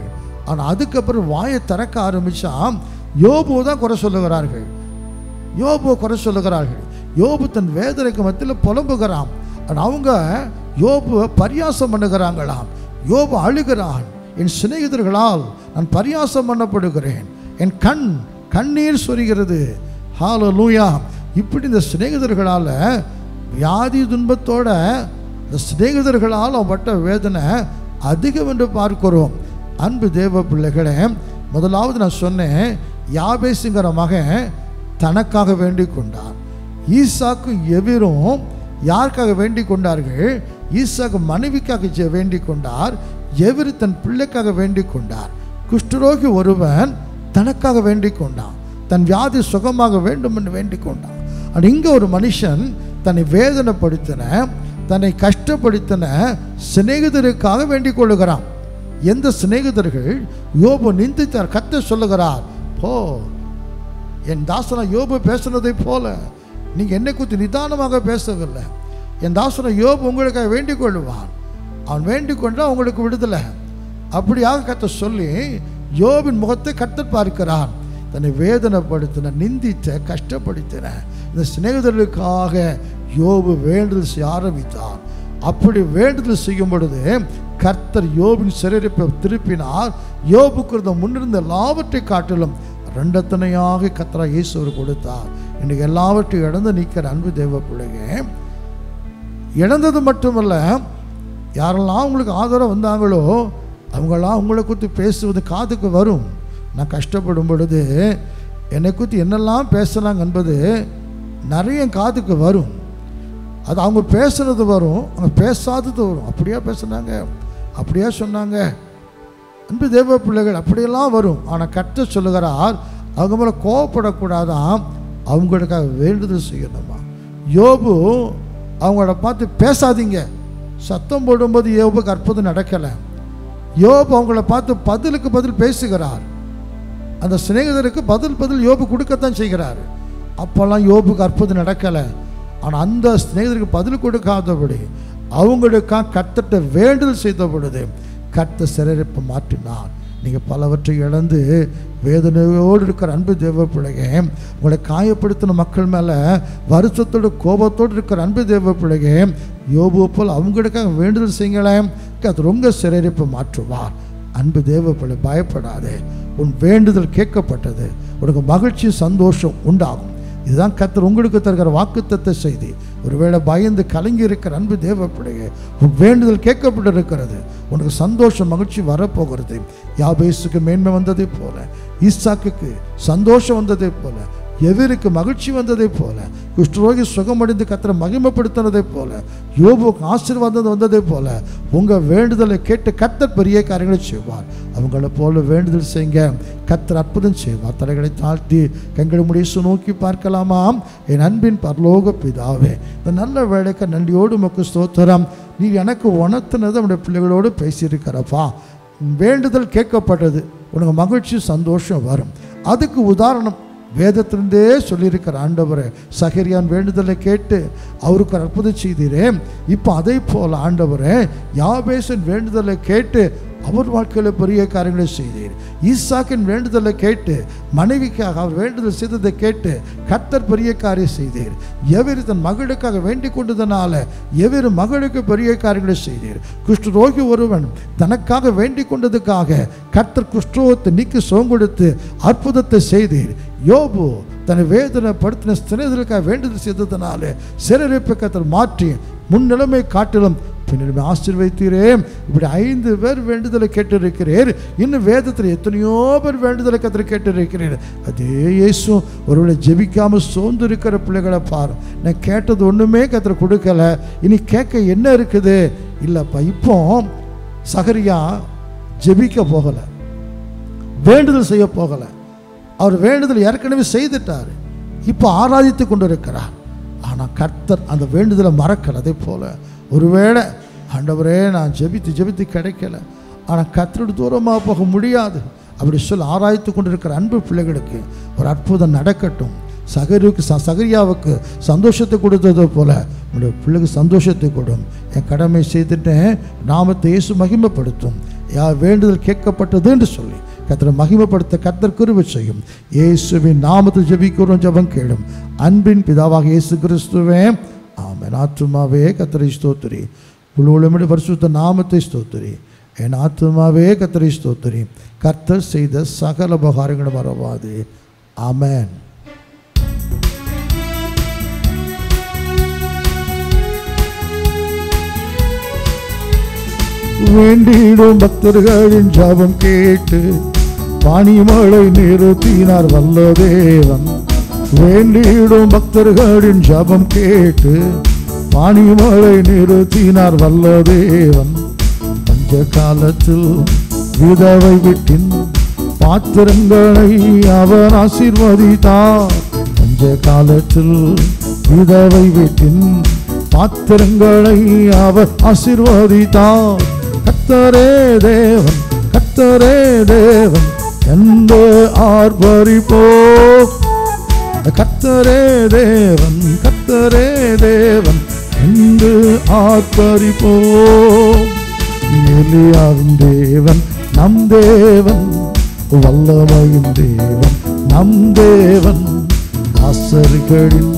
Speaker 1: ஆனால் அதுக்கப்புறம் வாயை திறக்க ஆரம்பித்தா யோபு தான் குறை சொல்லுகிறார்கள். யோபுவை குறை சொல்லுகிறார்கள். யோபு தன் வேதனைக்கு மத்தியில் புலம்புகிறான். ஆனால் அவங்க யோபுவை பரியாசம் பண்ணுகிறாங்களாம். யோபு அழுகிறான், என் சிநேகிதர்களால் நான் பரியாசம் பண்ணப்படுகிறேன், என் கண்ணீர் சொரிகிறது. ஹல்லேலூயா. இப்படி இந்த சிநேகிதர்களால் வியாதி துன்பத்தோட இந்த சிநேகிதர்களால் அவன் பட்ட வேதனை அதிகம் என்று பார்க்கிறோம். அன்பு தேவ பிள்ளைகளே, முதலாவது நான் சொன்னேன், யாபேசுங்கிற மகன் தனக்காக வேண்டிக் கொண்டார். ஈசாக்கும் எபிரும் யாருக்காக வேண்டிக் கொண்டார்கள்? ஈசாக்கு மனைவிக்காக வேண்டிக் கொண்டார். எபிரு தன் பிள்ளைக்காக வேண்டிக் கொண்டார். குஷ்டரோகி ஒருவன் தனக்காக வேண்டிக் கொண்டான், தன் வியாதி சுகமாக வேண்டும் என்று வேண்டிக் கொண்டான். ஆனால் இங்கே ஒரு மனுஷன் தன்னை வேதனைப்படுத்தின, தன்னை கஷ்டப்படுத்தின சிநேகிதருக்காக வேண்டிக் கொள்ளுகிறான். எந்த சிநேகிதர்கள்? யோபு நிந்தித்தார். கர்த்தர் சொல்லுகிறார், போ, என் தாசனா யோபு பேசுனதை போல நீங்கள் என்னை குறித்து நிதானமாக பேசவில்லை. என் தாசனா யோபு உங்களுக்காக வேண்டிக் கொள்ளுவான், அவன் வேண்டிக் கொண்டால் உங்களுக்கு விடுதலை. அப்படியாக கர்த்தர் சொல்லி யோபின் முகத்தை கர்த்தர் பார்க்கிறான். தன்னை வேதனைப்படுத்தின, நிந்தித்த, கஷ்டப்படுத்தின இந்த சிநேகிதர்களுக்காக யோபு வேண்டுதல் செய்ய ஆரம்பித்தார். அப்படி வேண்டுதல் செய்யும் பொழுது கர்த்தர் யோபின் சிறையிருப்பை திருப்பினார். யோபுக்கு இருந்த முன்னிருந்த எல்லாவற்றை காட்டிலும் ரெண்டத்தனையாக கர்த்தர் இயேசு கொடுத்தார். இன்னைக்கு எல்லாவற்றையும் இழந்து நிற்கிற அன்பு தேவ பிள்ளைங்க, இழந்தது மட்டுமல்ல, யாரெல்லாம் உங்களுக்கு ஆதரவு வந்தாங்களோ அவங்களாம் உங்களை குறித்து பேசுவது காதுக்கு வரும். நான் கஷ்டப்படும் பொழுது என்னை குறித்து என்னெல்லாம் பேசுனாங்க என்பது நிறைய காதுக்கு வரும். அது அவங்க பேசுறது வரும், அவங்க பேசாதது வரும். அப்படியே பேசுனாங்க, அப்படியே சொன்னாங்க. அன்பு தேவ பிள்ளைகள், அப்படியெல்லாம் வரும். ஆனால் கர்த்தர் சொல்லுகிறார், அவங்க மேலே கோவப்படக்கூடாதான், அவங்களுக்காக வேண்டுதல் செய்யணுமா. யோபு அவங்கள பார்த்து பேசாதீங்க, சத்தம் போடும்போது யோபுக்கு அற்புதம் நடக்கலை. யோபு அவங்கள பார்த்து பதிலுக்கு பதில் பேசுகிறார். அந்த சிநேகிதருக்கு பதில் யோபு கொடுக்கத்தான் செய்கிறார். அப்போல்லாம் யோபுக்கு அற்புதம் நடக்கலை. ஆனால் அந்த சிநேகிதருக்கு பதில் கொடுக்காதபடி அவங்களுக்காக கர்த்தர்ட்ட வேண்டுதல் செய்த பொழுது கர்த்தர் சிறையிருப்பை மாற்றினார். நீங்கள் பலவற்றை இழந்து வேதனையோடு இருக்கிற அன்பு தேவ பிள்ளைங்க, உங்களை காயப்படுத்தின மக்கள் மேலே வருஷத்தோடு கோபத்தோடு இருக்கிற அன்பு தேவ பிள்ளைங்க, யோபு போல் அவங்களுக்காக வேண்டுதல் செய்யுங்களேன், கர்த்தர் உங்கள் சிறையிருப்பை மாற்றுவார். அன்பு தேவ பிள்ளை, பயப்படாதே, உன் வேண்டுதல் கேட்கப்பட்டது, உனக்கு மகிழ்ச்சி சந்தோஷம் உண்டாகும். இதுதான் கர்த்தர் உங்களுக்கு தருகிற வாக்குத்தத்த செய்தி. ஒருவேளை பயந்து கலங்கி இருக்கிற அன்பு தேவ பிள்ளையே, உன் வேண்டுதல் கேட்கப்பட்டு இருக்கிறது, உனக்கு சந்தோஷம் மகிழ்ச்சி வரப்போகிறது. யாபேசுக்கு மேன்மை வந்ததை போல, ஈசாக்குக்கு சந்தோஷம் வந்ததை போல, எவருக்கு மகிழ்ச்சி வந்ததை போல, குஷ்டரோகி சுகமடைந்து கர்த்தரை மகிமைப்படுத்தினதை போல, யோபுக்கு ஆசீர்வாதம் வந்ததை போல உங்கள் வேண்டுதலை கேட்டு கர்த்தர் பெரிய காரியங்களை செய்வார். அவங்கள போல வேண்டுதல் செய்யுங்க, கர்த்தர் அற்புதம் செய்வார். தலைகளை தாழ்த்தி கண்களை முடிய நோக்கி பார்க்கலாமாம். என் அன்பின் பரலோக பிதாவே, இந்த நல்ல வேலைக்கு நன்றியோடு உமக்கு ஸ்தோத்திரம். நீ எனக்கு உணர்த்தினது நம்முடைய பிள்ளைகளோடு பேசியிருக்கிறப்பா. வேண்டுதல் கேட்கப்பட்டது, உனக்கு மகிழ்ச்சி சந்தோஷம் வரும். அதுக்கு உதாரணம் வேதத்திலிருந்தே சொல்லியிருக்கிற ஆண்டவரே, சகரியான் வேண்டுதலை கேட்டு அவருக்கு அற்புதம் செய்தீரே, இப்போ அதே போல் ஆண்டவரே யாபேசின் வேண்டுதலை கேட்டு அவர் வாழ்க்கையில் பெரிய காரியங்களை செய்தீர். ஈசாக்கின் வேண்டுதலை கேட்டு மனைவிக்காக அவர் வேண்டுதல் செய்ததை கேட்டு கர்த்தர் பெரிய காரியம் செய்தீர். எவரு தன் மகளுக்காக வேண்டிக் கொண்டதனால எவரு மகளுக்கு பெரிய காரியங்களை செய்தீர். குஷ்டரோகி ஒருவன் தனக்காக வேண்டிக் கொண்டதுக்காக கர்த்தர் குஷ்டரோகத்தை நீக்கி சுகம் கொடுத்து அற்புதத்தை செய்தீர். யோபு தன்னை வேதனைப்படுத்தின சிநேகிதருக்காக வேண்டுதல் செய்ததனால சிறையிருப்பை கர்த்தர் மாற்றி முன்னிலைமை காட்டிலும் பின்னிலைமை ஆசீர்வதித்தீரே. இப்படி 5 பேர் வேண்டுதலை கேட்டிருக்கிறீர். இன்னும் வேதத்தில் எத்தனையோ பேர் வேண்டுதலை கர்த்தர் கேட்டிருக்கிறீர். அதே இயேசு ஒருவேளை ஜெபிக்காமல் சோர்ந்து இருக்கிற பிள்ளைகளை பாரு, நான் கேட்டது ஒன்றுமே கர்த்தர் கொடுக்கல, இனி கேட்க என்ன இருக்குது? இல்லைப்பா, இப்போ சகரியா ஜெபிக்க போகலை, வேண்டுதல் செய்ய போகலை. அவர் வேண்டுதல் ஏற்கனவே செய்துட்டார், இப்போ ஆராதித்து கொண்டு இருக்கிறார். ஆனால் கர்த்தர் அந்த வேண்டுதலை மறக்கல. அதே போல் ஒருவேளை ஆண்டவரே நான் ஜெபித்து கிடைக்கல, ஆனால் கர்த்தரோடு தூரமாக போக முடியாது அப்படி சொல்லி ஆராய்த்து கொண்டிருக்கிற அன்பு பிள்ளைகளுக்கு ஒரு அற்புதம் நடக்கட்டும். சகரியாவுக்கு சந்தோஷத்தை கொடுத்தது போல உங்களுடைய பிள்ளைக்கு சந்தோஷத்தை கொடும். என் கடமை செய்துட்டேன், நாமத்தை இயேசு மகிமைப்படுத்தும். யார் வேண்டுதல் கேட்கப்பட்டது என்று சொல்லி கர்த்தரை மகிமைப்படுத்த கர்த்தர் கிருபை செய்யும். இயேசுவின் நாமத்தில் ஜெபிக்கிறோம், ஜெபம் கேளும். அன்பின் பிதாவாக இயேசு கிறிஸ்துவே ஆமென். ஆத்துமாவே கர்த்தரை ஸ்தோத்திரி, முழு பரிசுத்த நாமத்தை ஸ்தோத்திரி. என் ஆத்துமாவே கர்த்தரை ஸ்தோத்திரி, கர்த்தர் செய்த சகல உபகாரங்களும் மறவாது. ஆமென். வேண்டிடும் பக்தர்களின் ஜெபம் கேட்டு பானிமழை நிறுத்தினார் வல்ல தேவன். வேண்டிடும் பக்தர்களின் ஜெபம் கேட்டு பானிமழை நிறுத்தினார் வல்ல தேவன். பஞ்ச காலத்தில் விதவை வீட்டின் பாத்திரங்களை அவர் ஆசீர்வதித்தார். பஞ்ச காலத்தில் விதவை வீட்டின் பாத்திரங்களை அவர் ஆசீர்வதித்தார். கர்த்தரே தேவன், கர்த்தரே தேவன் என்று ஆர்ப்பரிப்போ. கர்த்தரே தேவன், கர்த்தரே தேவன் என்று ஆர்ப்பரிப்போ. எலியாவின் தேவன் நம் தேவன், வல்லமையின் தேவன் நம் தேவன். ஆசரிகளின்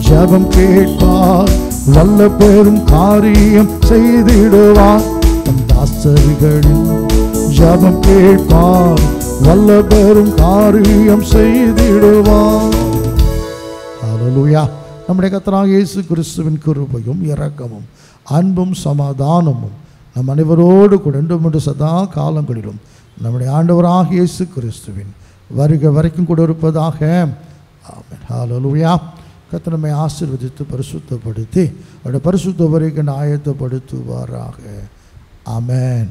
Speaker 1: ஜெபம் கேட்பார், வல்ல பெரும் காரியம் செய்திடுவார். தம் தாசரிகளின் ஜெபம் கேட்பார், வல்ல பெரும் காரியம் செய்திடுவார். ஹல்லேலூயா. நம்முடைய கர்த்தராகிய இயேசு கிறிஸ்துவின் கிருபையும் இரக்கமும் அன்பும் சமாதானமும் நம் அனைவரோடு கூட என்று சதா காலங்களிலும் நம்முடைய ஆண்டவராகிய இயேசு கிறிஸ்துவின் வருகை வரைக்கும் கூட இருப்பதாக. ஆமென். ஹல்லேலூயா. கர்த்தர் நம்மை ஆசீர்வதித்து பரிசுத்தப்படுத்தி அவருடைய பரிசுத்த வருகைக்கு ஆயத்தப்படுத்துவாராக. ஆமென்.